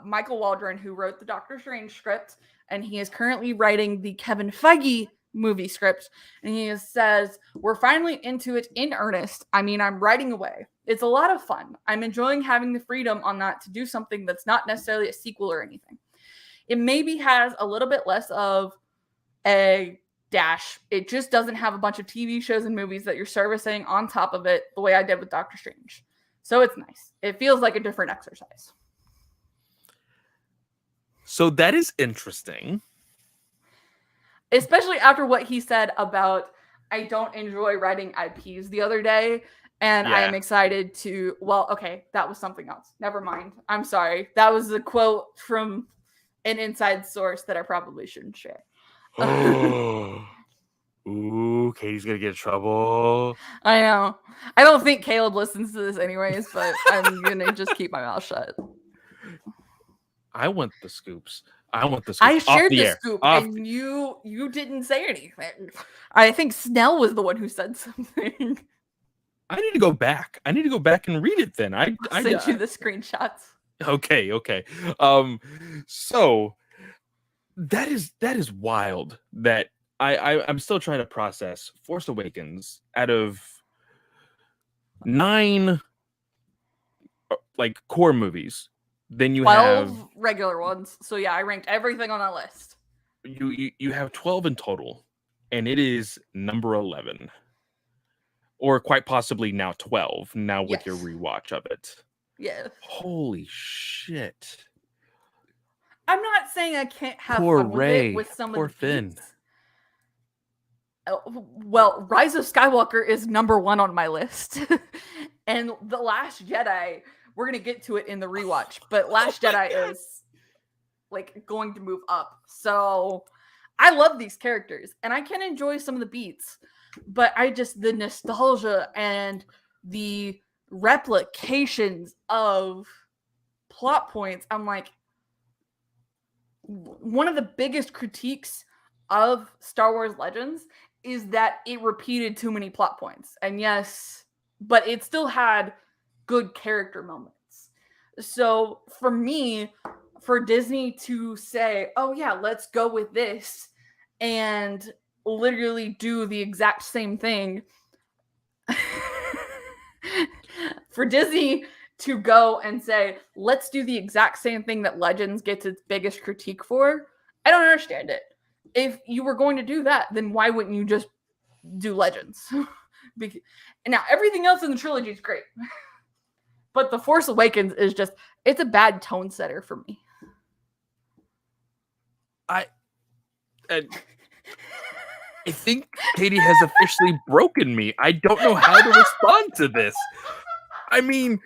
Michael Waldron, who wrote the Doctor Strange script, and he is currently writing the Kevin Feige movie script. And he says, "We're finally into it in earnest. I mean, I'm writing away. It's a lot of fun. I'm enjoying having the freedom on that to do something that's not necessarily a sequel or anything. It maybe has a little bit less of a dash. It just doesn't have a bunch of TV shows and movies that you're servicing on top of it the way I did with Doctor Strange. So it's nice. It feels like a different exercise." So that is interesting. Especially after what he said about, "I don't enjoy writing IPs" the other day. And I am excited to, well, okay, that was something else. Never mind. I'm sorry. That was a quote from an inside source that I probably shouldn't share. Ooh, Katie's gonna get in trouble. I know. I don't think Caleb listens to this anyways, but I'm gonna just keep my mouth shut. I want the scoops. I shared the scoop, and you didn't say anything. I think Snell was the one who said something. I need to go back. I need to go back and read it then. I sent you the screenshots. Okay. So that is wild that I'm still trying to process Force Awakens out of 9 like core movies. Then you 12 have regular ones. So yeah, I ranked everything on that list. You have 12 in total, and it is number 11. Or quite possibly now 12, now with your rewatch of it. Yeah. Holy shit. I'm not saying I can't have fun with it with some of the Finn. beats. Well, Rise of Skywalker is number 1 on my list. And The Last Jedi, we're going to get to it in the rewatch, but Last Jedi is like going to move up. So I love these characters and I can enjoy some of the beats, but the nostalgia and the replications of plot points, I'm like, one of the biggest critiques of Star Wars Legends is that it repeated too many plot points. And yes, but it still had good character moments. So for me, for Disney to say, "Oh yeah, let's go with this," and literally do the exact same thing, for Disney to go and say, "Let's do the exact same thing that Legends gets its biggest critique for," I don't understand it. If you were going to do that, then why wouldn't you just do Legends? And now everything else in the trilogy is great. But The Force Awakens is just, it's a bad tone setter for me. I think Katie has officially broken me. I don't know how to respond to this. I mean,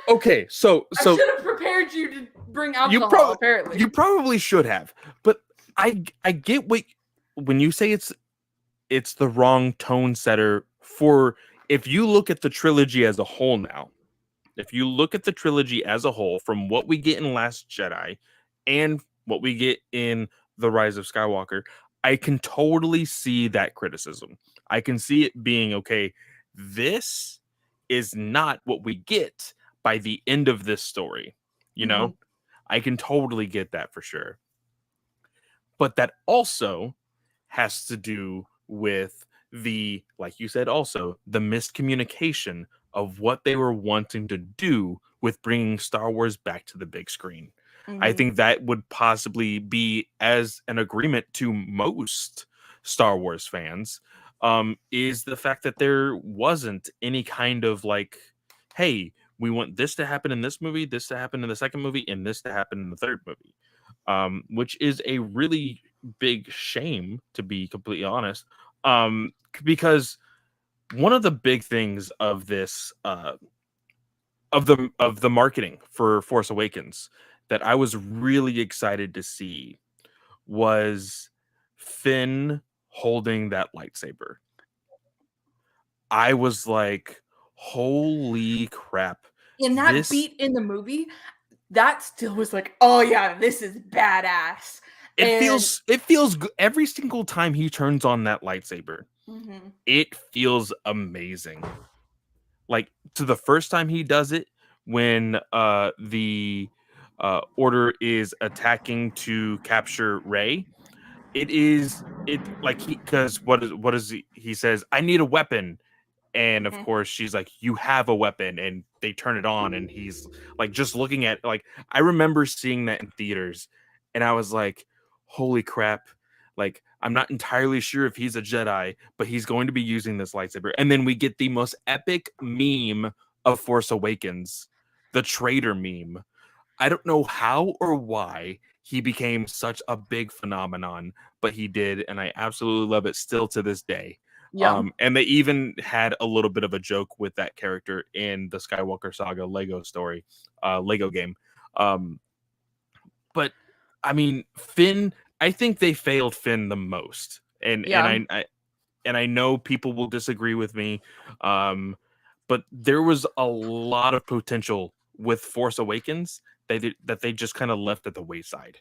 okay, so I should have prepared you to bring alcohol, apparently. You probably should have. But I get when you say it's the wrong tone setter for, if you look at the trilogy as a whole now. If you look at the trilogy as a whole, from what we get in Last Jedi and what we get in The Rise of Skywalker, I can totally see that criticism. I can see it being, okay, this is not what we get by the end of this story. You know, I can totally get that for sure. But that also has to do with the, like you said, also the miscommunication of what they were wanting to do with bringing Star Wars back to the big screen. I think that would possibly be as an agreement to most Star Wars fans, is the fact that there wasn't any kind of like, hey, we want this to happen in this movie, this to happen in the second movie, and this to happen in the third movie, which is a really big shame, to be completely honest, because one of the big things of this of the marketing for Force Awakens that I was really excited to see was Finn holding that lightsaber. I was like, holy crap. In that This beat in the movie, that still was like, oh yeah, this is badass. And it feels every single time he turns on that lightsaber. Mhm. It feels amazing. Like to the first time he does it when the order is attacking to capture Rey. It like he because what is he says, I need a weapon. And of Mhm. course she's like, you have a weapon, and they turn it on, and he's like just looking at, like, I remember seeing that in theaters, and I was like, holy crap, like I'm not entirely sure if he's a Jedi, but he's going to be using this lightsaber. And then we get the most epic meme of Force Awakens, the Traitor Meme. I don't know how or why he became such a big phenomenon, but he did, and I absolutely love it still to this day. Yeah. And they even had a little bit of a joke with that character in the Skywalker Saga Lego story, Lego game. Um, but I mean, Finn, I think they failed Finn the most, and Yeah. I know people will disagree with me, but there was a lot of potential with Force Awakens that they just kind of left at the wayside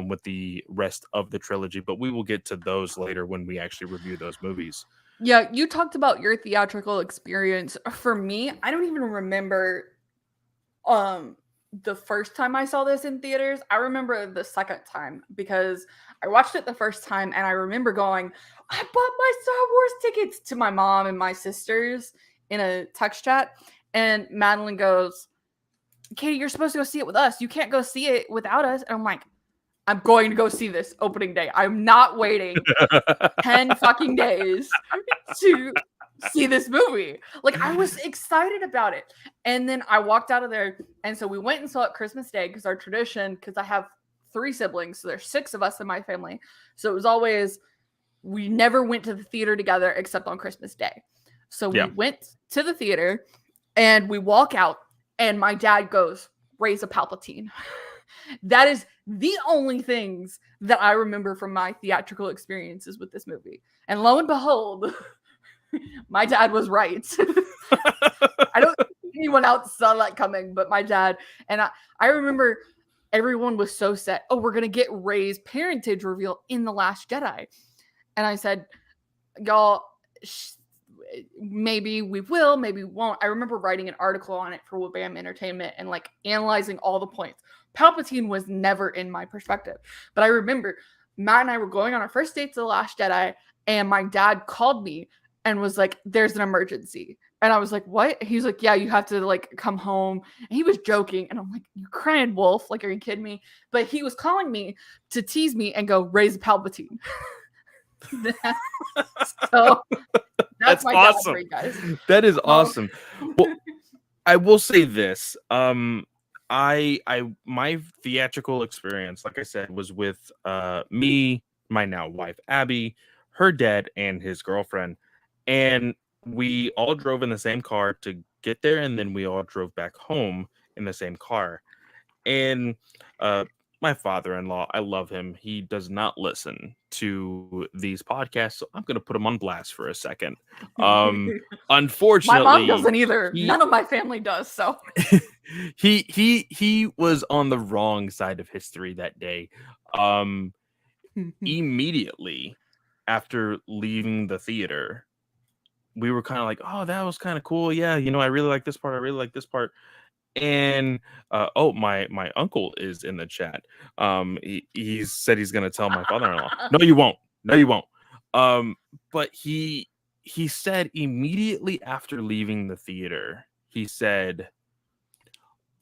with the rest of the trilogy. But we will get to those later when we actually review those movies. Yeah, you talked about your theatrical experience. For me, I don't even remember um the first time I saw this in theaters. I remember the second time because I watched it the first time and I remember going, I bought my Star Wars tickets to my mom and my sisters in a text chat. And Madeline goes, Katie, you're supposed to go see it with us. You can't go see it without us. And I'm like, I'm going to go see this opening day. I'm not waiting 10 fucking days to see this movie. Like, I was excited about it. And then I walked out of there. And so we went and saw it Christmas Day because our tradition, because I have 3 siblings, so there's 6 of us in my family. So it was always, we never went to the theater together except on Christmas Day. So we went to the theater and we walk out, and my dad goes, raise a Palpatine. That is the only things that I remember from my theatrical experiences with this movie. And lo and behold, my dad was right. I don't think anyone else saw that coming, but my dad. And I remember everyone was so set. Oh, we're going to get Rey's parentage reveal in The Last Jedi. And I said, y'all, maybe we will, maybe we won't. I remember writing an article on it for Wabam Entertainment and like analyzing all the points. Palpatine was never in my perspective. But I remember Matt and I were going on our first date to The Last Jedi, and my dad called me and was like, there's an emergency. And I was like, what? He's like, yeah, you have to like come home. And he was joking. And I'm like, you crying wolf? Like, are you kidding me? But he was calling me to tease me and go, raise Palpatine. So that's my awesome. dad for you guys. That is awesome. Well, I will say this. I my theatrical experience, like I said, was with me, my now wife Abby, her dad, and his girlfriend, and we all drove in the same car to get there, and then we all drove back home in the same car. And my father-in-law, I love him. He does not listen to these podcasts, so I'm going to put him on blast for a second. Unfortunately, my mom doesn't either. None of my family does. So he was on the wrong side of history that day. Immediately after leaving the theater, we were kind of like, oh, that was kind of cool. Yeah, you know, I really like this part. I really like this part. And oh, my uncle is in the chat. He said he's gonna tell my father-in-law. No, you won't. No, you won't. But he said immediately after leaving the theater, he said,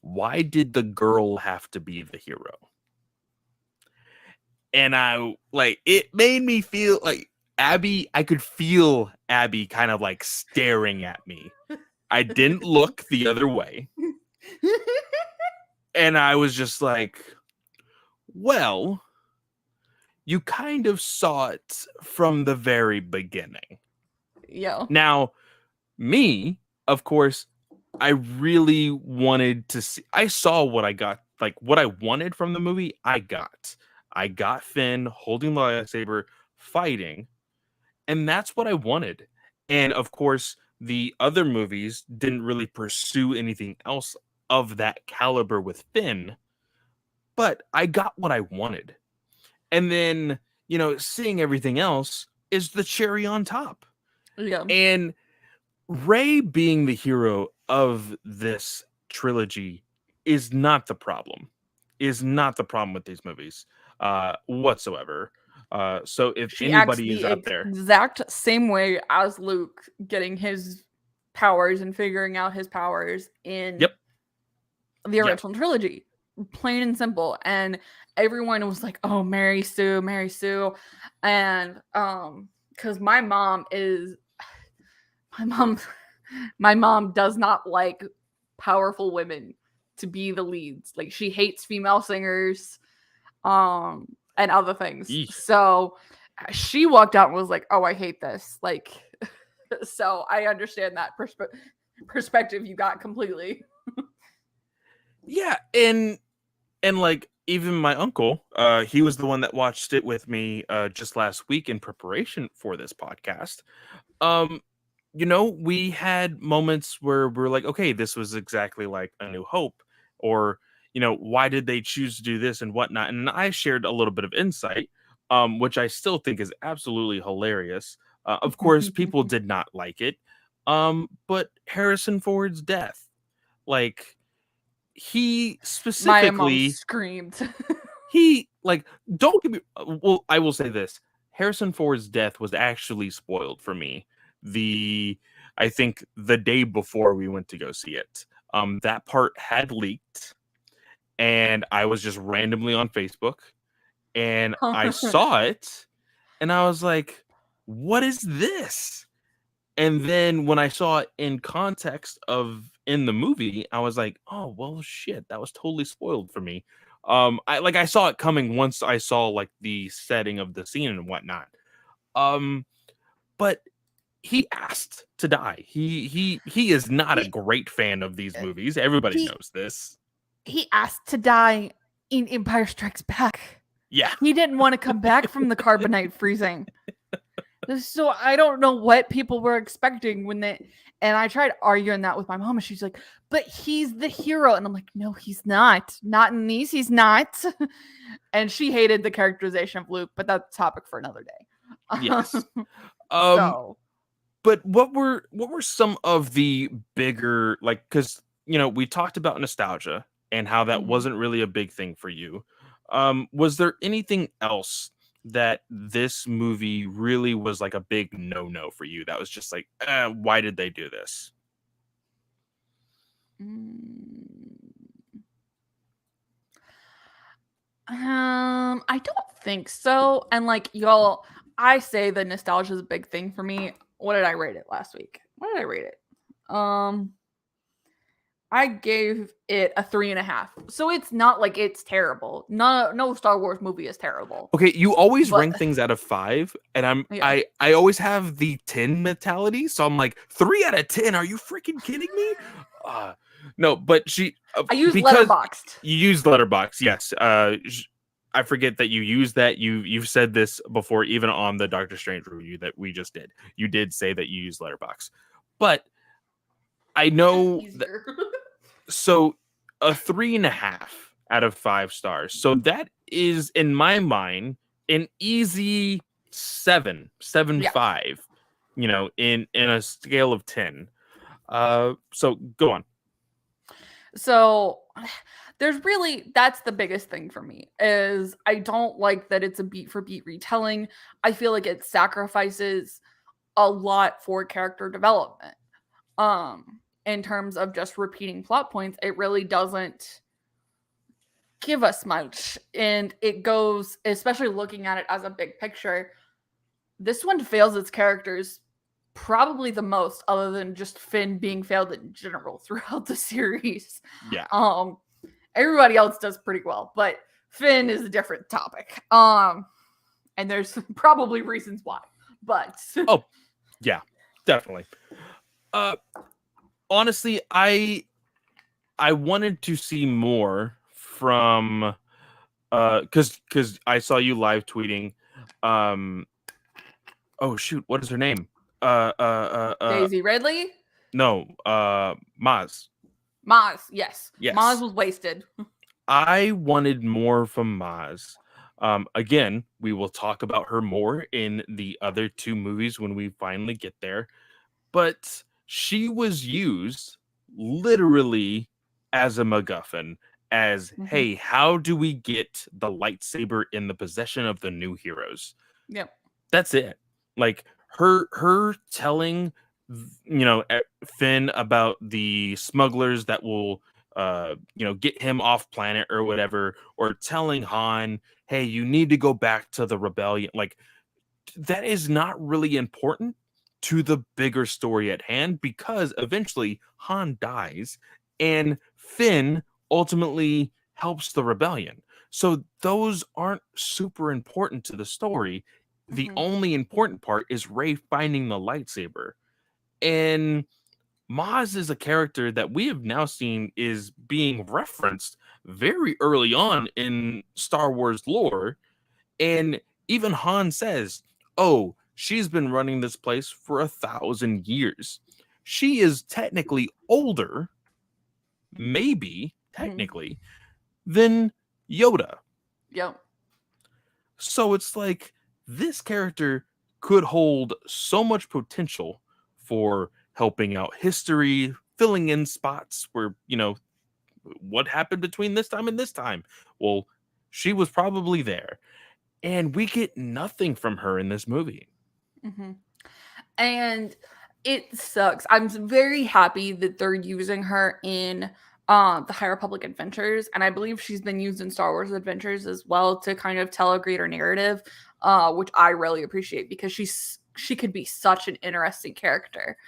why did the girl have to be the hero? And I like, it made me feel like Abby, I could feel Abby kind of like staring at me. I didn't look the other way. And I was just like, well, you kind of saw it from the very beginning. Yeah. Now, me, of course, I really wanted to see. I saw what I got, like what I wanted from the movie. I got Finn holding the lightsaber, fighting, and that's what I wanted. And of course, the other movies didn't really pursue anything else of that caliber with Finn, but I got what I wanted. And then, seeing everything else is the cherry on top. Yeah. And Rey being the hero of this trilogy is not the problem. Is not the problem with these movies whatsoever. So if She acts anybody is the out there, exact same way as Luke getting his powers and figuring out his powers in yep, the original trilogy. Plain and simple. And everyone was like, oh, Mary Sue. And because my mom does not like powerful women to be the leads. Like, she hates female singers and other things. Eesh. So she walked out and was like, oh, I hate this. Like, so I understand that perspective you got completely. Yeah, and like even my uncle, he was the one that watched it with me just last week in preparation for this podcast. We had moments where we're like, okay, this was exactly like A New Hope, or why did they choose to do this and whatnot. And I shared a little bit of insight, which I still think is absolutely hilarious. Of course, people did not like it, but Harrison Ford's death, like, he My mom specifically screamed. he like don't give me well, I will say this. Harrison Ford's death was actually spoiled for me. I think the day before we went to go see it. That part had leaked, and I was just randomly on Facebook, and I saw it, and I was like, what is this? And then when I saw it in context of in the movie, I was like, oh well shit, that was totally spoiled for me. I saw it coming once I saw like the setting of the scene and whatnot. But he asked to die. He is not a great fan of these movies. Everybody knows this. He asked to die in Empire Strikes Back. Yeah. He didn't want to come back from the carbonite freezing. So I don't know what people were expecting and I tried arguing that with my mom, and she's like, but he's the hero. And I'm like, no, he's not. Not in these, he's not. And she hated the characterization of Luke, but that's a topic for another day. Yes. So. But what were some of the bigger, like, because we talked about nostalgia and how that wasn't really a big thing for you. Was there anything else that this movie really was like a big no for you? That was just like, why did they do this? I don't think so. And like, y'all, I say the nostalgia is a big thing for me. What did I rate it last week? What did I rate it? I gave it a 3.5. So it's not like it's terrible. No Star Wars movie is terrible. Okay, you always rank things out of 5, and I always have the 10 mentality. So I'm like, 3 out of 10. Are you freaking kidding me? No, but I use Letterboxd. You use Letterboxd, yes. I forget that you use that. You've said this before, even on the Doctor Strange review that we just did. You did say that you use Letterboxd, but I know so a 3.5 out of 5 stars. So that is, in my mind, an easy 7.5. In a scale of 10. So go on. So that's the biggest thing for me, is I don't like that it's a beat for beat retelling. I feel like it sacrifices a lot for character development. In terms of just repeating plot points, it really doesn't give us much. And it goes, especially looking at it as a big picture, this one fails its characters probably the most, other than just Finn being failed in general throughout the series. Yeah. Everybody else does pretty well, but Finn is a different topic. And there's probably reasons why. But oh, yeah, definitely. honestly, I wanted to see more from because I saw you live tweeting. Um, oh shoot, what is her name? Uh, uh, Daisy Ridley? no, Maz. Maz, yes. Maz Yes, was wasted. I wanted more from Maz. Again, we will talk about her more in the other two movies when we finally get there. But she was used literally as a MacGuffin, as Mhm. hey, how do we get the lightsaber in the possession of the new heroes? Yep. That's it. Like her telling Finn about the smugglers that will get him off planet or whatever, or telling Han, hey, you need to go back to the rebellion. Like that is not really important to the bigger story at hand, because eventually Han dies and Finn ultimately helps the rebellion. So those aren't super important to the story. The Mhm. only important part is Rey finding the lightsaber. And Maz is a character that we have now seen is being referenced very early on in Star Wars lore, and even Han says, oh, she's been running this place for 1,000 years. She is technically older, maybe Mhm. technically, than Yoda. Yep. So it's like this character could hold so much potential for helping out history, filling in spots where, what happened between this time and this time? Well, she was probably there. And we get nothing from her in this movie. Mhm. And it sucks. I'm very happy that they're using her in the High Republic Adventures, and I believe she's been used in Star Wars Adventures as well to kind of tell a greater narrative, which I really appreciate because she could be such an interesting character.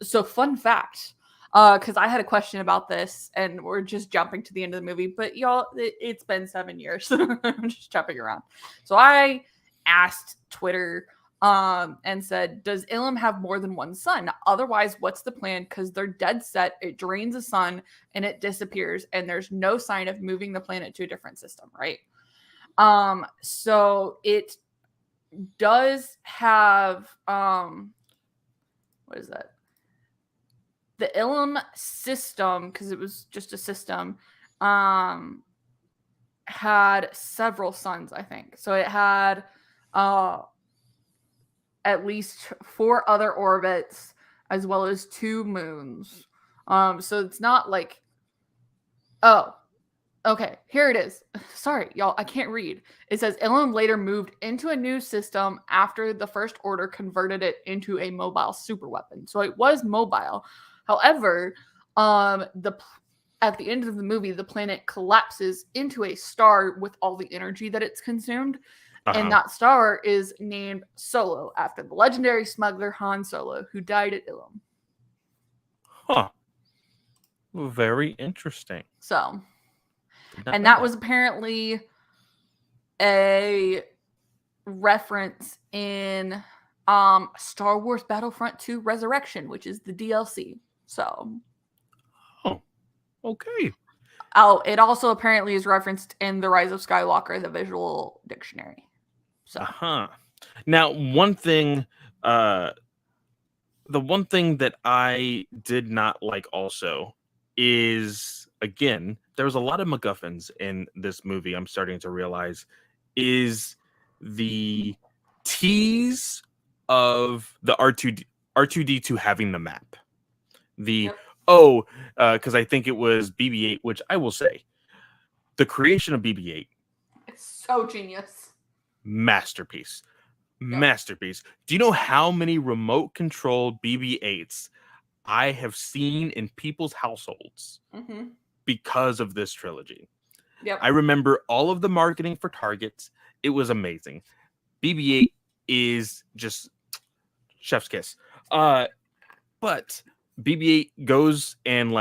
So fun fact, because I had a question about this, and we're just jumping to the end of the movie, but y'all, it's been 7 years. I'm just jumping around. So I asked Twitter and said, does Ilum have more than one son? Otherwise, what's the plan? Because they're dead set. It drains a sun and it disappears, and there's no sign of moving the planet to a different system, right? So it does have what is that? The Ilum system, because it was just a system, had several suns, I think. So it had uh at least 4 other orbits as well as 2 moons. So it's not like, oh, okay, here it is. Sorry, y'all, I can't read. It says Ilum later moved into a new system after the First Order converted it into a mobile superweapon. So it was mobile. However, the at the end of the movie, the planet collapses into a star with all the energy that it's consumed. And Uh-huh. that star is named Solo after the legendary smuggler Han Solo, who died at Ilum. Huh. Very interesting. So, Did not and know that that. was apparently a reference in Star Wars Battlefront 2 Resurrection, which is the DLC. So, Oh, okay. oh, it also apparently is referenced in The Rise of Skywalker, the visual dictionary. So, Uh-huh. Now, uh the one thing that I did not like also is, again, there was a lot of MacGuffins in this movie. I'm starting to realize is the tease of the R2D2 having the map. The yep. oh, because I think it was BB-8, which I will say, the creation of BB-8, It's so genius. masterpiece. Yep. Masterpiece. Do you know how many remote controlled BB-8s I have seen in people's households Mm-hmm. because of this trilogy? Yep. I remember all of the marketing for Target. It was amazing. BB-8 is just chef's kiss. But BB-8 goes and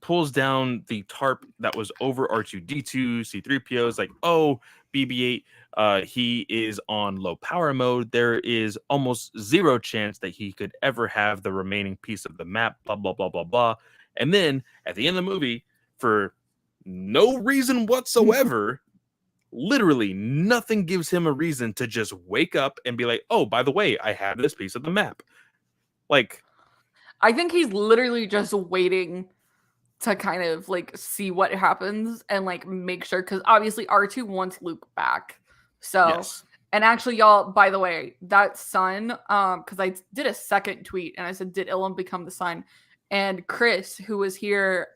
pulls down the tarp that was over R2D2, C3PO. Is like, oh, BB-8, he is on low power mode. There is almost zero chance that he could ever have the remaining piece of the map, blah, blah, blah, blah, blah. And then at the end of the movie, for no reason whatsoever, literally nothing gives him a reason to just wake up and be like, oh, by the way, I have this piece of the map. Like, I think he's literally just waiting to kind of like see what happens and like make sure, because obviously R2 wants Luke back. So yes. And actually, y'all, by the way, that son, because I did a second tweet and I said, did Ilum become the son? And Chris, who was here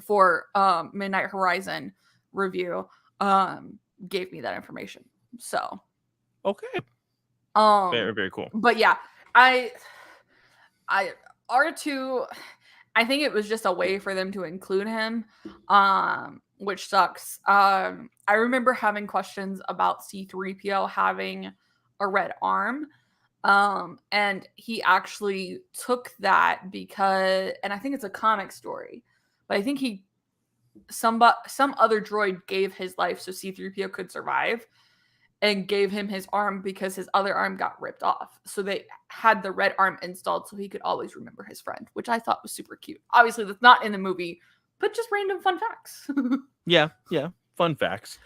for Midnight Horizon review, gave me that information. So okay. Very, very cool. But yeah, I R2, I think it was just a way for them to include him, which sucks. I remember having questions about C-3PO having a red arm. And he actually took that because, and I think it's a comic story, but I think some other droid gave his life so C-3PO could survive, and gave him his arm because his other arm got ripped off. So they had the red arm installed so he could always remember his friend, which I thought was super cute. Obviously, that's not in the movie, but just random fun facts. Yeah, fun facts.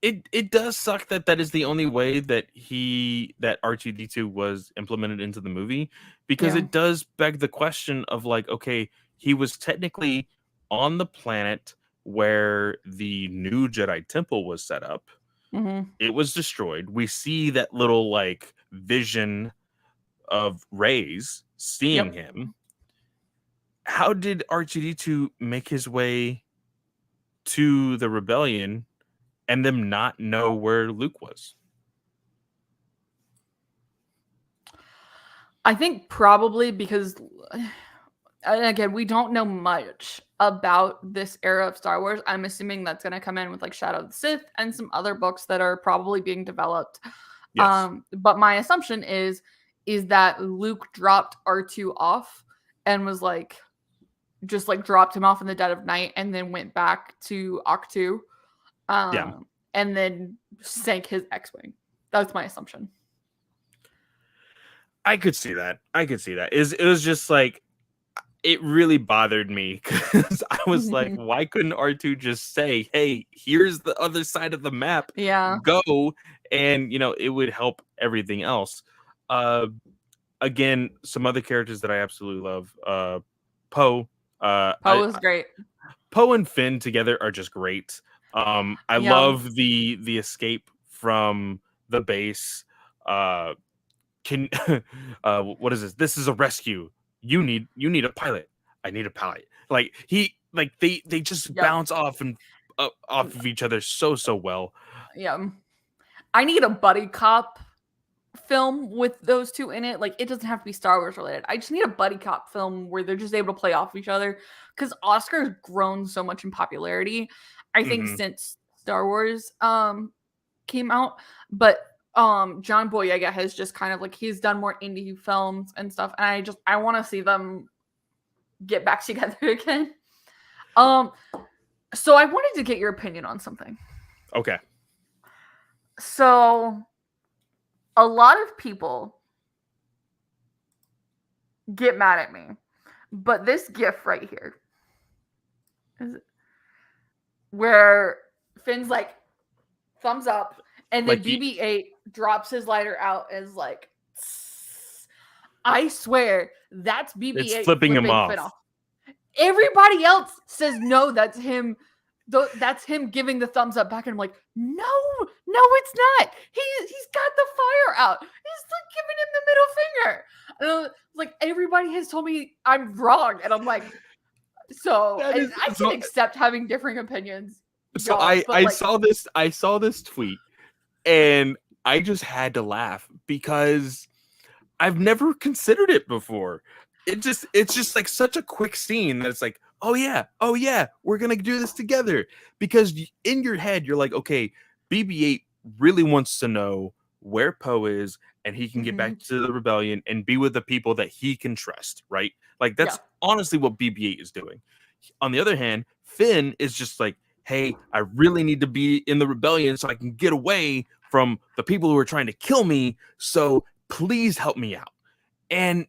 It does suck that is the only way that R2-D2 was implemented into the movie, because it does beg the question of like, okay, he was technically on the planet where the new Jedi Temple was set up. Mm-hmm. It was destroyed. We see that little like vision of Rey's seeing him. How did R2-D2 make his way to the rebellion and them not know where Luke was? I think probably because, and again, we don't know much about this era of Star Wars. I'm assuming that's going to come in with like Shadow of the Sith and some other books that are probably being developed. Yes. But my assumption is that Luke dropped R2 off and was like, just like dropped him off in the dead of night and then went back to Octu. And then sank his X-Wing. That's my assumption. I could see that. It was just like, it really bothered me because I was like, why couldn't R2 just say, hey, here's the other side of the map. Yeah. Go. And, it would help everything else. Again, some other characters that I absolutely love. Poe. Poe is great. Poe and Finn together are just great. I love the escape from the base. What is this? This is a rescue. You need a pilot. I need a pilot. Like they just bounce off and off of each other so well. Yeah. I need a buddy cop film with those two in it. Like, it doesn't have to be Star Wars related. I just need a buddy cop film where they're just able to play off each other, because Oscar's grown so much in popularity, I think, since Star Wars came out. But John Boyega has just kind of like, he's done more indie films and stuff, and I want to see them get back together again. So I wanted to get your opinion on something. Okay. So a lot of people get mad at me, but this GIF right here is where Finn's like thumbs up, and then like BB-8 drops his lighter out as like, I swear that's BB-8 it's flipping him off. Everybody else says no, that's him. That's him giving the thumbs up back, and I'm like, no, it's not. He's got the fire out. He's like giving him the middle finger. And like, everybody has told me I'm wrong, and I'm like, so I can accept having differing opinions. So I saw this tweet, and I just had to laugh because I've never considered it before. It's just like such a quick scene that it's like, oh yeah, we're gonna do this together. Because in your head you're like, okay, BB-8 really wants to know where Poe is, and he can get back to the rebellion and be with the people that he can trust, right? Like, that's honestly what BB-8 is doing. On the other hand, Finn is just like, hey, I really need to be in the rebellion so I can get away from the people who are trying to kill me. So please help me out. And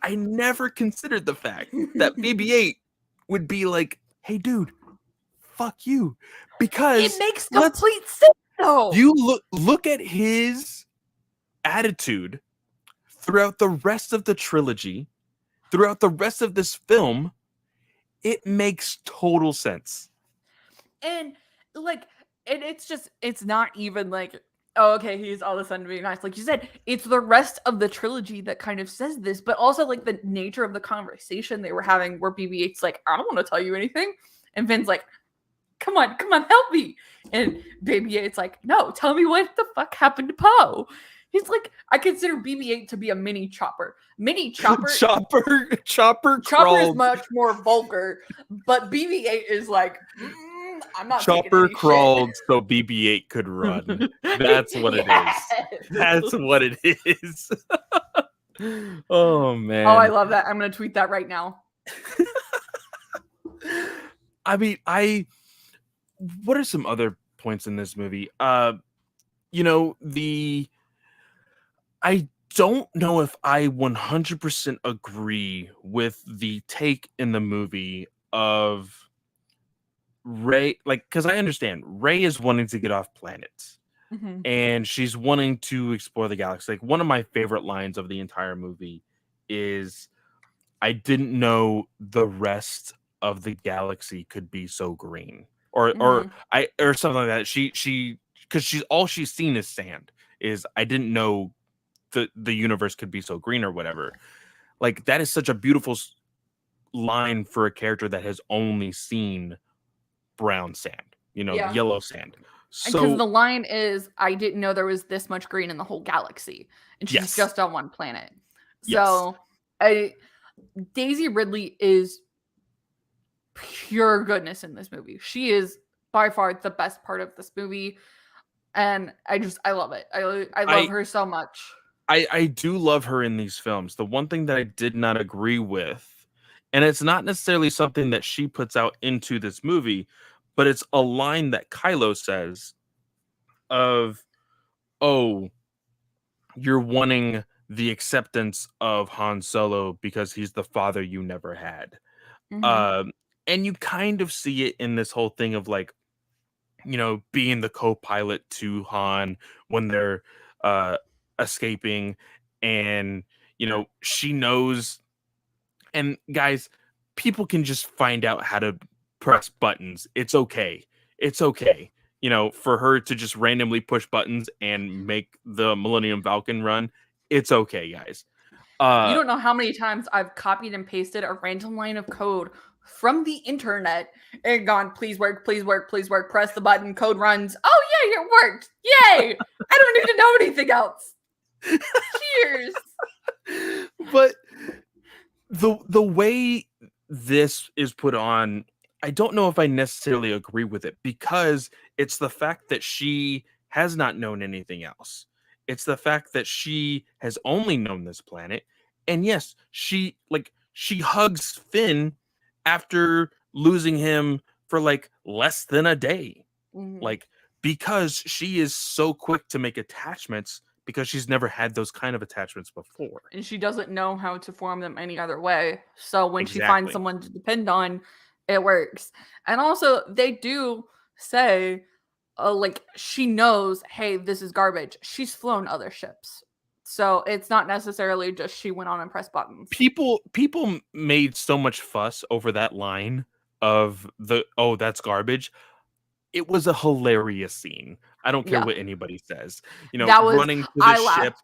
I never considered the fact that BB-8 would be like, hey, dude, fuck you. Because it makes complete sense, though. you look at his attitude throughout the rest of the trilogy, throughout the rest of this film, it makes total sense. And like, and it's not even like, oh, okay, he's all of a sudden being nice. Like you said, it's the rest of the trilogy that kind of says this, but also like the nature of the conversation they were having where BB-8's like, I don't want to tell you anything. And Finn's like, come on, help me. And BB-8's like, no, tell me what the fuck happened to Poe. He's like, I consider BB-8 to be a mini Chopper. Chopper crawled. is much more vulgar, but BB-8 is like, I'm not Chopper crawled so BB-8 could run. That's what it is. That's what it is. Oh man. Oh, I love that. I'm gonna tweet that right now. I mean, what are some other points in this movie? You know, I don't know if I 100% agree with the take in the movie of Rey, like, because I understand Rey is wanting to get off planets and she's wanting to explore the galaxy. Like, one of my favorite lines of the entire movie is, I didn't know the rest of the galaxy could be so green, or something like that. She because she's seen is sand. Is, I didn't know the universe could be so green or whatever. Like, that is such a beautiful line for a character that has only seen brown sand, yellow sand. So because the line is, I didn't know there was this much green in the whole galaxy, and she's just on one planet. So Daisy Ridley is pure goodness in this movie. She is by far the best part of this movie, and I love it. I love her so much. I do love her in these films. The one thing that I did not agree with, and it's not necessarily something that she puts out into this movie, but it's a line that Kylo says of, oh, you're wanting the acceptance of Han Solo because he's the father you never had. And you kind of see it in this whole thing of, like, being the co-pilot to Han when they're escaping, and she knows. And guys, people can just find out how to press buttons. It's okay. For her to just randomly push buttons and make the Millennium Falcon run. It's okay, guys. You don't know how many times I've copied and pasted a random line of code from the internet and gone, please work, press the button, code runs. Oh yeah, it worked. Yay! I don't need to know anything else. Cheers. But the way this is put on, I don't know if I necessarily agree with it, because it's the fact that she has not known anything else. It's the fact that she has only known this planet. And yes, she hugs Finn after losing him for like less than a day. Like, because she is so quick to make attachments, because she's never had those kind of attachments before. And she doesn't know how to form them any other way. So when she finds someone to depend on, it works. And also, they do say, she knows, hey, this is garbage. She's flown other ships. So it's not necessarily just she went on and pressed buttons. People made so much fuss over that line of oh, that's garbage. It was a hilarious scene. I don't care what anybody says. Running to the ship.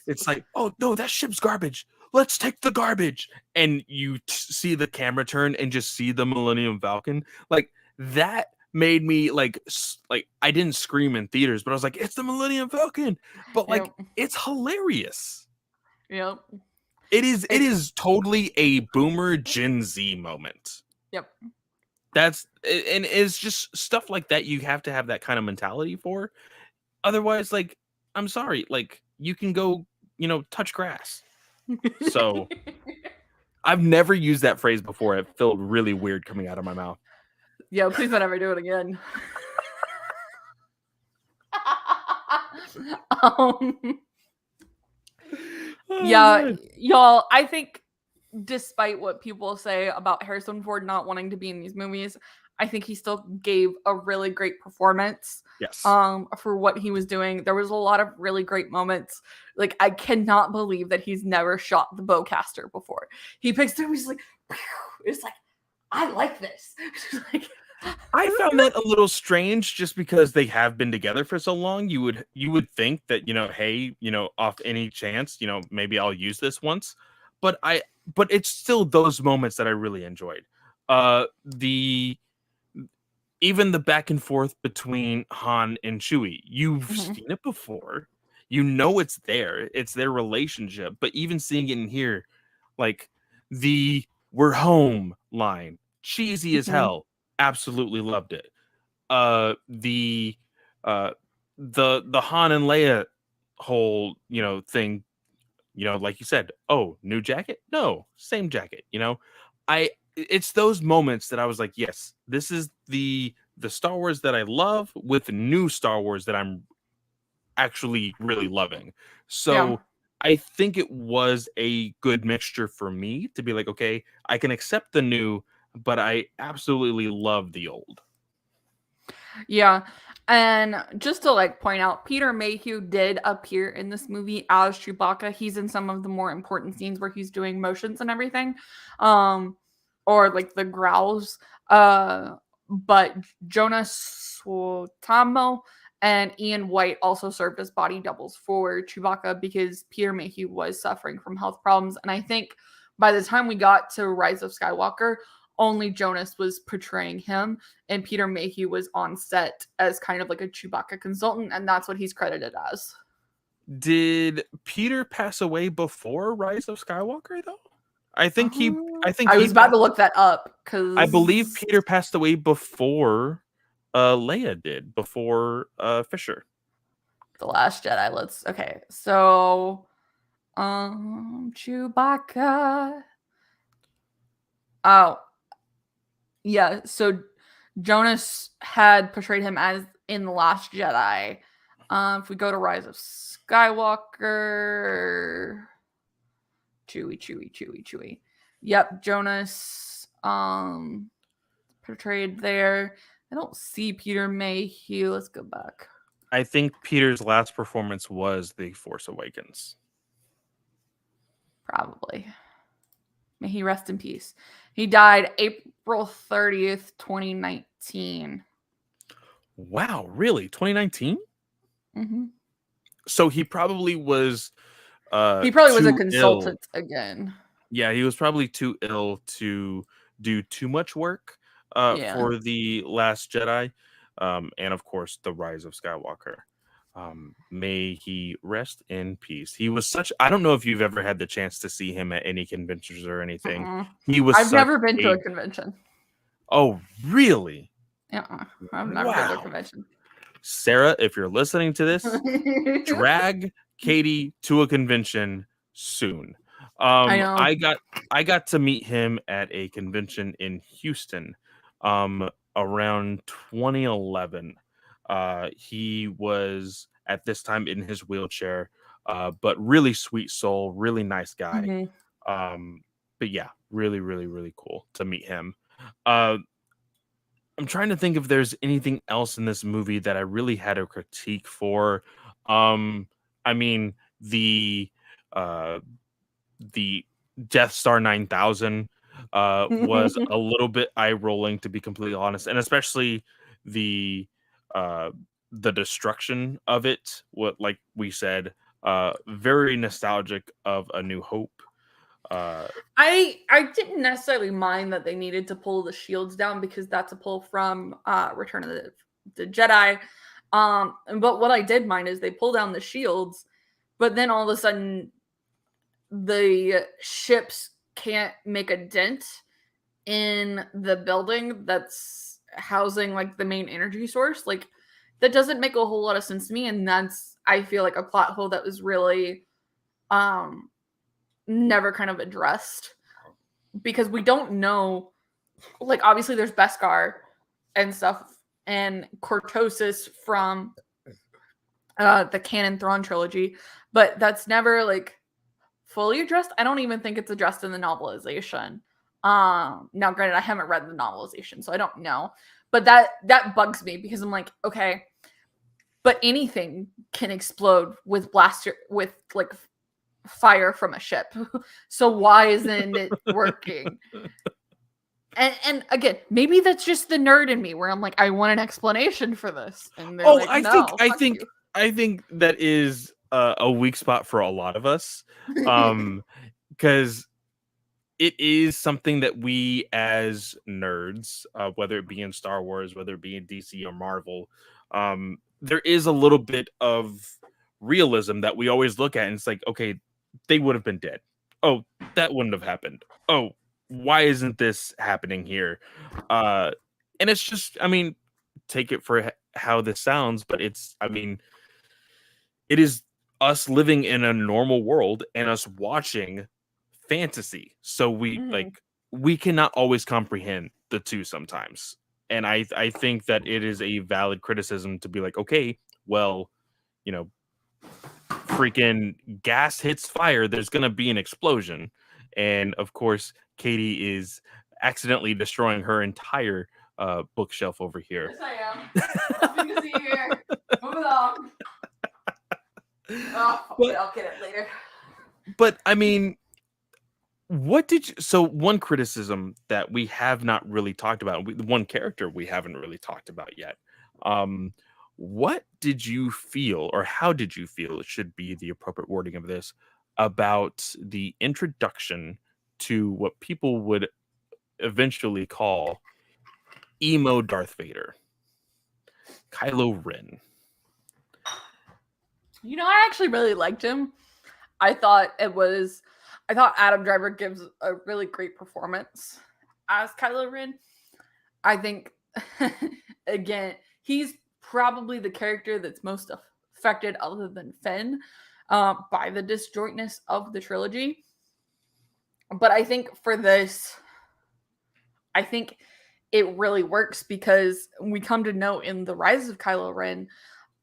It's like, oh no, that ship's garbage. Let's take the garbage. And you see the camera turn and just see the Millennium Falcon. Like, that made me like I didn't scream in theaters, but I was like, it's the Millennium Falcon. But it's hilarious. Yep. It is totally a boomer Gen Z moment. Yep. And it's just stuff like that you have to have that kind of mentality for. Otherwise, like, I'm sorry, like, you can go, touch grass. So I've never used that phrase before. It felt really weird coming out of my mouth. Yo, please don't ever do it again. um, Oh, yeah, man. y'all, I think despite what people say about Harrison Ford not wanting to be in these movies, I think he still gave a really great performance Yes. for what he was doing. There was a lot of really great moments. Like, I cannot believe that he's never shot the bowcaster before. He picks it up, he's like, "Pew." It's like, I like this. Like, I found that a little strange just because they have been together for so long. You would think that, hey, off any chance, maybe I'll use this once. But it's still those moments that I really enjoyed. The Even the back and forth between Han and Chewie. You've mhm, seen it before. You know it's there. It's their relationship. But even seeing it in here, like the "we're home" line, cheesy as mhm, hell. Absolutely loved it. The uh the Han and Leia whole, thing, like you said, oh, new jacket? No, same jacket, it's those moments that I was like, yes, this is the Star Wars that I love with new Star Wars that I'm actually really loving. yeah. So I think it was a good mixture for me to be like, okay, I can accept the new, but I absolutely love the old. Yeah. And just to like point out, Peter Mayhew did appear in this movie as Chewbacca. He's in some of the more important scenes where he's doing motions and everything. Um, or like the growls. But Jonas Suotamo and Ian White also served as body doubles for Chewbacca because Peter Mayhew was suffering from health problems. And I think by the time we got to Rise of Skywalker, only Jonas was portraying him, and Peter Mayhew was on set as kind of like a Chewbacca consultant, and that's what he's credited as. Did Peter pass away before Rise of Skywalker though? I think he I think I he was about to passed look that up I believe because Peter passed away before Leia did, before Fisher. The Last Jedi. Okay. So, Chewbacca. Oh, yeah. So Jonas had portrayed him as in The Last Jedi. If we go to Rise of Skywalker, Chewie. Yep, Jonas portrayed there. I don't see Peter Mayhew. Let's go back. I think Peter's last performance was The Force Awakens. Probably. May he rest in peace. He died April 30th, 2019. Wow, really? 2019? Mm-hmm. So he probably was He probably was a too ill. consultant again. Yeah, he was probably too ill to do too much work Yeah. for The Last Jedi, and of course, The Rise of Skywalker. May he rest in peace. He was such. I don't know if you've ever had the chance to see him at any conventions or anything. Uh-uh. He was I've such never been to a. a convention. Oh, really? I've never been to a Wow. convention. Sarah, if you're listening to this, drag Katie to a convention soon. I know. I got to meet him at a convention in Houston around 2011. He was at this time in his wheelchair, but really sweet soul, really nice guy. Mhm. But yeah, really, really, really cool to meet him. Uh, I'm trying to think if there's anything else in this movie that I really had a critique for. Um, I mean, uh, the Death Star 9000 was a little bit eye rolling, to be completely honest, and especially the uh, the destruction of it. What, like we said, very nostalgic of A New Hope. Uh, I didn't necessarily mind that they needed to pull the shields down because that's a pull from Return of the Jedi. But what I did mind is they pull down the shields, but then all of a sudden the ships can't make a dent in the building that's housing like the main energy source. Like, that doesn't make a whole lot of sense to me, and that's, I feel like, a plot hole that was really um never kind of addressed because we don't know, like, obviously there's Beskar, and stuff, and cortosis from the canon Thrawn trilogy, but that's never like fully addressed. I don't even think it's addressed in the novelization. Now granted, I haven't read the novelization, so I don't know, but that bugs me because I'm like, okay, but anything can explode with like fire from a ship. So why isn't it working? And again, maybe that's just the nerd in me where I'm like, I want an explanation for this. And they're like, no, I think that is a weak spot for a lot of us. Because it is something that we as nerds, whether it be in Star Wars, whether it be in DC or Marvel, there is a little bit of realism that we always look at, and it's like, okay, they would have been dead. Oh, that wouldn't have happened. Oh, why isn't this happening here? And it's just, I mean, take it for how this sounds, but it's, I mean, it is us living in a normal world and us watching fantasy. So we cannot always comprehend the two sometimes. And I think that it is a valid criticism to be like, okay, well, you know, freaking gas hits fire, there's gonna be an explosion. And of course, Katie is accidentally destroying her entire bookshelf over here. Yes, I am. Nothing to see here. Move along. I'll get it later. But I mean, what did you? So one criticism that we have not really talked about, one character we haven't really talked about yet. What did you feel, or how did you feel? It should be the appropriate wording of this about the introduction to what people would eventually call emo Darth Vader, Kylo Ren. You know, I actually really liked him. I thought Adam Driver gives a really great performance as Kylo Ren. I think, again, he's probably the character that's most affected, other than Finn, by the disjointness of the trilogy. But I think for this, I think it really works because we come to know in The Rise of Kylo Ren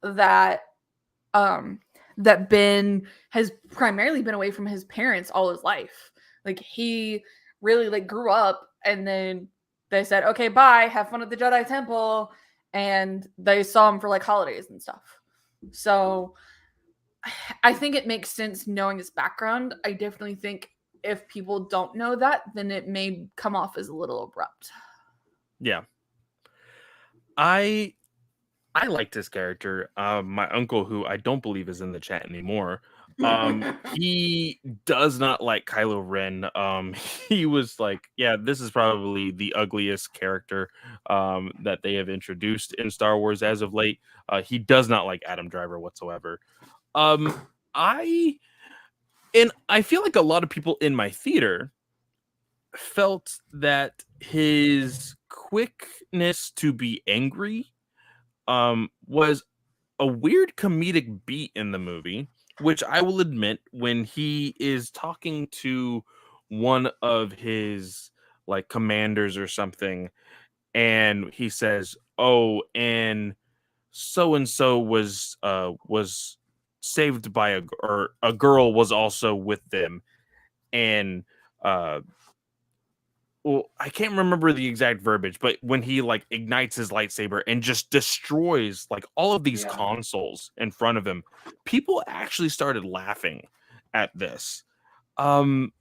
that that Ben has primarily been away from his parents all his life. Like, he really like grew up, and then they said, okay, bye, have fun at the Jedi Temple, and they saw him for like holidays and stuff. So I think it makes sense knowing his background. I definitely think if people don't know that, then it may come off as a little abrupt. Yeah. I liked his character. My uncle, who I don't believe is in the chat anymore, he does not like Kylo Ren. He was like, yeah, this is probably the ugliest character that they have introduced in Star Wars as of late. He does not like Adam Driver whatsoever. I feel like a lot of people in my theater felt that his quickness to be angry was a weird comedic beat in the movie, which I will admit, when he is talking to one of his like commanders or something, and he says, "Oh, and so was saved by a girl was also with them," and well, I can't remember the exact verbiage, but when he like ignites his lightsaber and just destroys like all of these consoles in front of him, people actually started laughing at this. Again,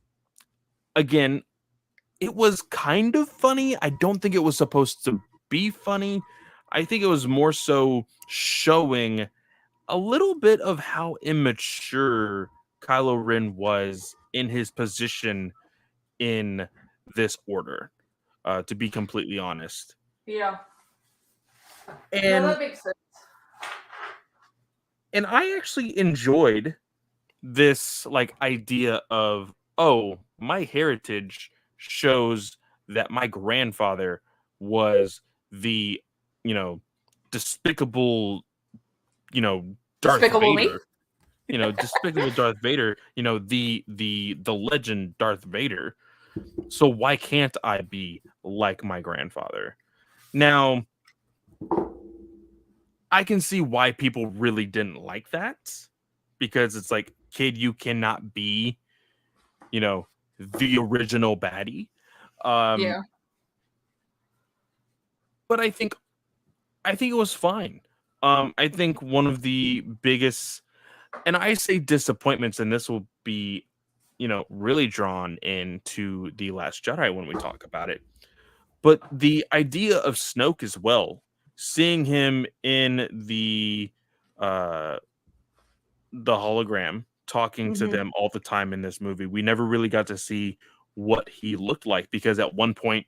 it was kind of funny. I don't think it was supposed to be funny. I think it was more so showing a little bit of how immature Kylo Ren was in his position in this order, to be completely honest. Yeah. And that makes sense. And I actually enjoyed this like idea of, oh, my heritage shows that my grandfather was the, despicable, Darth Despicable Vader. Me? Despicable Darth Vader, the legend Darth Vader. So why can't I be like my grandfather? Now, I can see why people really didn't like that, because it's like, kid, you cannot be, the original baddie. Um, Yeah. but I think it was fine. I think one of the biggest, and I say disappointments, and this will be, really drawn into The Last Jedi when we talk about it. But the idea of Snoke as well, seeing him in uh the hologram talking to Hmm. them all the time in this movie. We never really got to see what he looked like, because at one point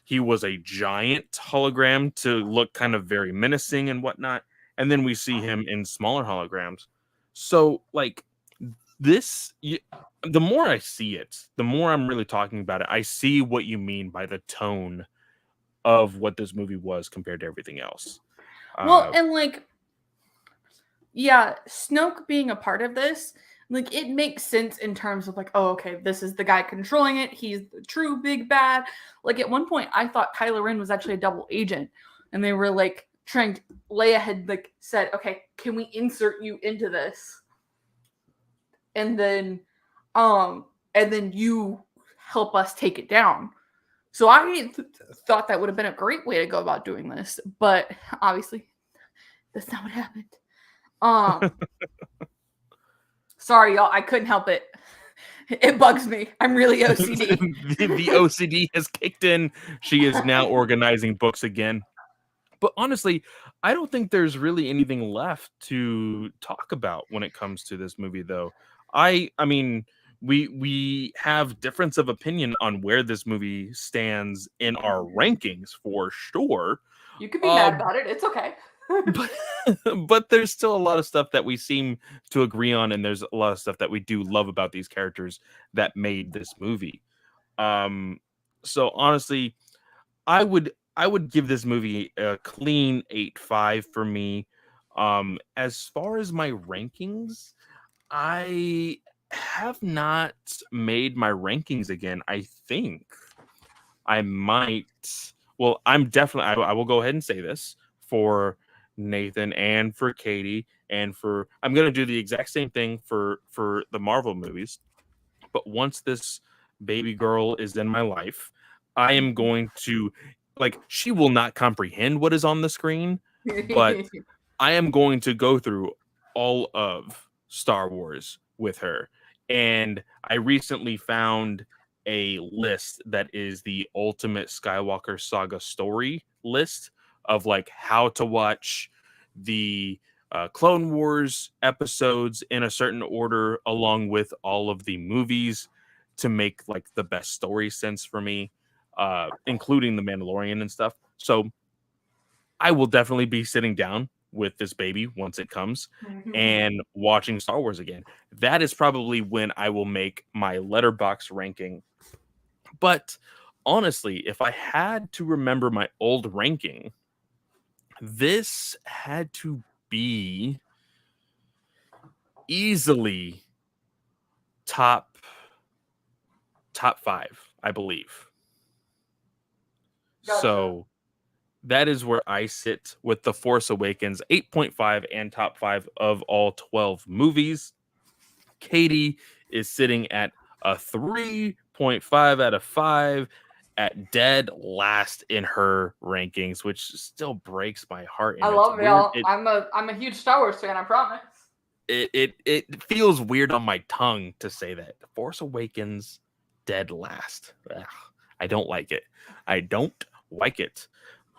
he was a giant hologram to look kind of very menacing and whatnot. And then we see him in smaller holograms. So, like, the more I see it, the more I'm really talking about it. I see what you mean by the tone of what this movie was compared to everything else. Well, Uh, and like, yeah, Snoke being a part of this, like, it makes sense in terms of like, oh, okay, this is the guy controlling it. He's the true big bad. Like, at one point, I thought Kylo Ren was actually a double agent, and they were like trying to. Leia had like said, okay, can we insert you into this, and then, you help us take it down. So I thought that would have been a great way to go about doing this, but obviously, that's not what happened. Um. Sorry, y'all. I couldn't help it. It bugs me. I'm really OCD. the OCD has kicked in. She is now organizing books again. But honestly, I don't think there's really anything left to talk about when it comes to this movie, though. I mean, we have difference of opinion on where this movie stands in our rankings for sure. You could be Uh, mad about it. It's okay. but but there's still a lot of stuff that we seem to agree on, and there's a lot of stuff that we do love about these characters that made this movie. So honestly, I would give this movie a clean 8.5 for me. As far as my rankings, I have not made my rankings again. I think I might. Well, I'm definitely. I will go ahead and say this for Nathan and for Katie and for. I'm gonna do the exact same thing for the Marvel movies. But once this baby girl is in my life, I am going to, like, she will not comprehend what is on the screen, but I am going to go through all of Star Wars with her. And I recently found a list that is the Ultimate Skywalker Saga story list of like how to watch the Clone Wars episodes in a certain order, along with all of the movies to make like the best story sense for me, including the Mandalorian and stuff. So I will definitely be sitting down with this baby once it comes and watching Star Wars again. That is probably when I will make my letterbox ranking. But honestly, if I had to remember my old ranking, this had to be easily top 5, I believe. Gotcha. So that is where I sit with The Force Awakens, 8.5 and top 5 of all 12 movies. Katie is sitting at a 3.5 out of 5 at dead last in her rankings, which still breaks my heart. I And it's love weird. y'all. I'm a huge Star Wars fan. I promise. It feels weird on my tongue to say that. The Force Awakens, dead last. Ugh, I don't like it. I don't like it.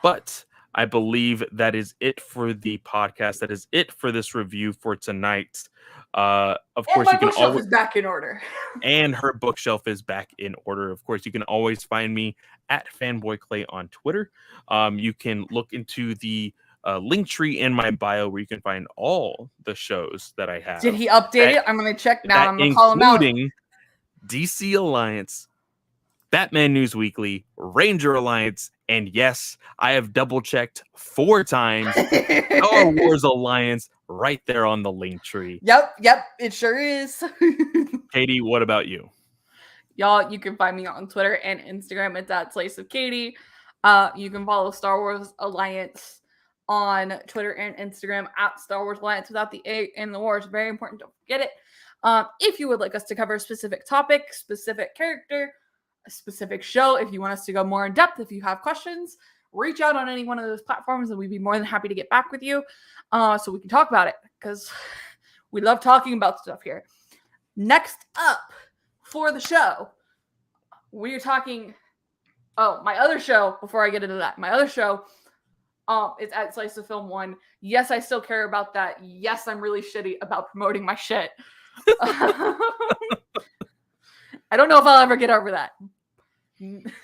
But I believe that is it for the podcast. That is it for this review for tonight. Of And course, my you can bookshelf always, is back in order. and her bookshelf is back in order. Of course, you can always find me at FanboyClay on Twitter. You can look into the link tree in my bio where you can find all the shows that I have. Did he update it? I'm gonna check now. I'm gonna call him out. Including DC Alliance, Batman News Weekly, Ranger Alliance, and yes, I have double checked 4 times. Star Wars Alliance right there on the link tree. Yep, it sure is. Katie, what about you? Y'all, you can find me on Twitter and Instagram at that place of Katie. You can follow Star Wars Alliance on Twitter and Instagram at Star Wars Alliance without the A in the Wars. Very important. Don't forget it. If you would like us to cover a specific topic, specific character, a specific show, if you want us to go more in depth, if you have questions, reach out on any one of those platforms and we'd be more than happy to get back with you so we can talk about it because we love talking about stuff here. Next up for the show, we're talking... Oh, my other show, before I get into that, my other show is at Slice of Film 1. Yes, I still care about that. Yes, I'm really shitty about promoting my shit. I don't know if I'll ever get over that.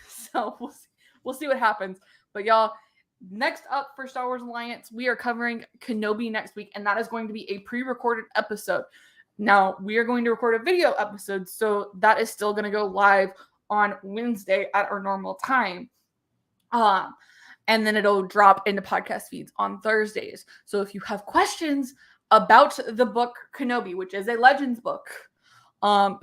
So we'll see what happens. But y'all, next up for Star Wars Alliance, we are covering Kenobi next week, and that is going to be a pre-recorded episode. Now, we are going to record a video episode, so that is still going to go live on Wednesday at our normal time. And then it'll drop into podcast feeds on Thursdays. So if you have questions about the book Kenobi, which is a Legends book,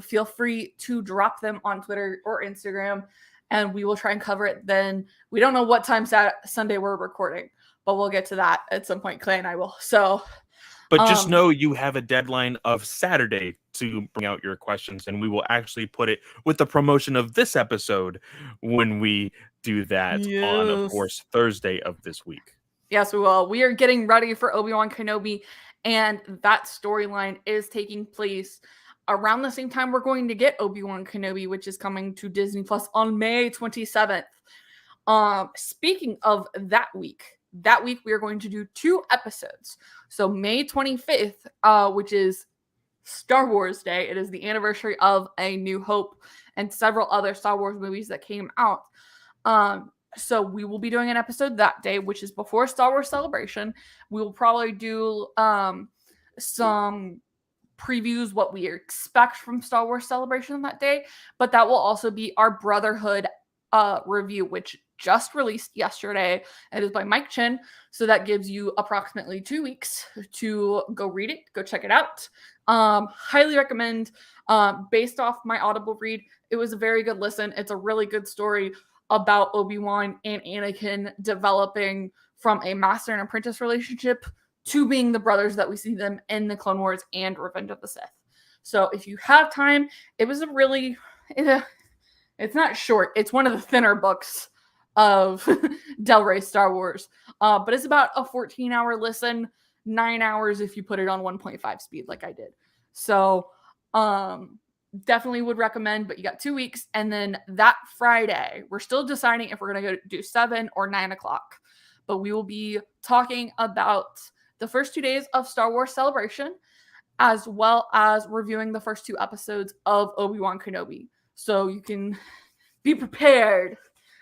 feel free to drop them on Twitter or Instagram, and we will try and cover it then. We don't know what time Sunday we're recording, but we'll get to that at some point. Clay and I will. But just know you have a deadline of Saturday to bring out your questions, and we will actually put it with the promotion of this episode when we do that on, of course, Thursday of this week. Yes, we will. We are getting ready for Obi-Wan Kenobi, and that storyline is taking place around the same time we're going to get Obi-Wan Kenobi, which is coming to Disney Plus on May 27th. Speaking of that week we are going to do 2 episodes. So May 25th, which is Star Wars Day. It is the anniversary of A New Hope and several other Star Wars movies that came out. So we will be doing an episode that day, which is before Star Wars Celebration. We will probably do some previews, what we expect from Star Wars Celebration that day. But that will also be our Brotherhood review, which just released yesterday. It is by Mike Chen. So that gives you approximately 2 weeks to go read it, go check it out. Highly recommend. Based off my Audible read, it was a very good listen. It's a really good story about Obi-Wan and Anakin developing from a master and apprentice relationship to being the brothers that we see them in the Clone Wars and Revenge of the Sith. So if you have time, it was a really... It's not short. It's one of the thinner books of Del Rey's Star Wars. But it's about a 14-hour listen, 9 hours if you put it on 1.5 speed like I did. So definitely would recommend, but you got 2 weeks. And then that Friday, we're still deciding if we're going to go do 7 or 9 o'clock. But we will be talking about the first 2 days of Star Wars Celebration, as well as reviewing the first 2 episodes of Obi-Wan Kenobi. So you can be prepared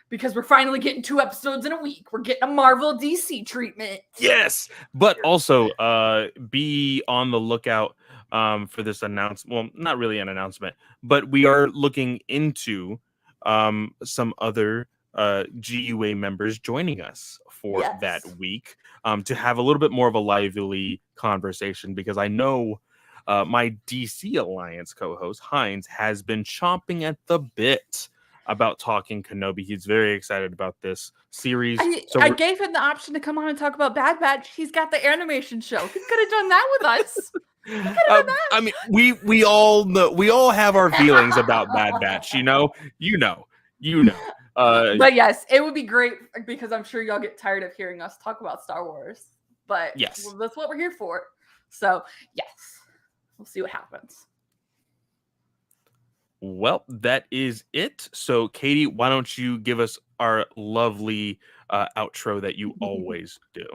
because we're finally getting 2 episodes in a week. We're getting a Marvel DC treatment. Yes, but also be on the lookout for this announcement. Well, not really an announcement, but we are looking into some other GUA members joining us for that week to have a little bit more of a lively conversation, because I know my DC Alliance co-host Hines has been chomping at the bit about talking Kenobi. He's very excited about this series. I gave him the option to come on and talk about Bad Batch. He's got the animation show. He could have done that with us. I mean, we all know, we all have our feelings about Bad Batch. You know. But yes, it would be great because I'm sure y'all get tired of hearing us talk about Star Wars. But yes, that's what we're here for. So yes, we'll see what happens. Well, that is it. So, Katie, why don't you give us our lovely outro that you always do?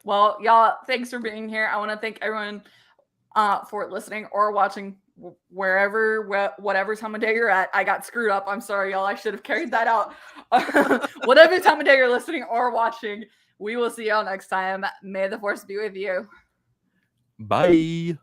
Well, y'all, thanks for being here. I want to thank everyone for listening or watching whatever time of day you're at. I got screwed up. I'm sorry, y'all. I should have carried that out. Whatever time of day you're listening or watching, we will see y'all next time. May the Force be with you. Bye.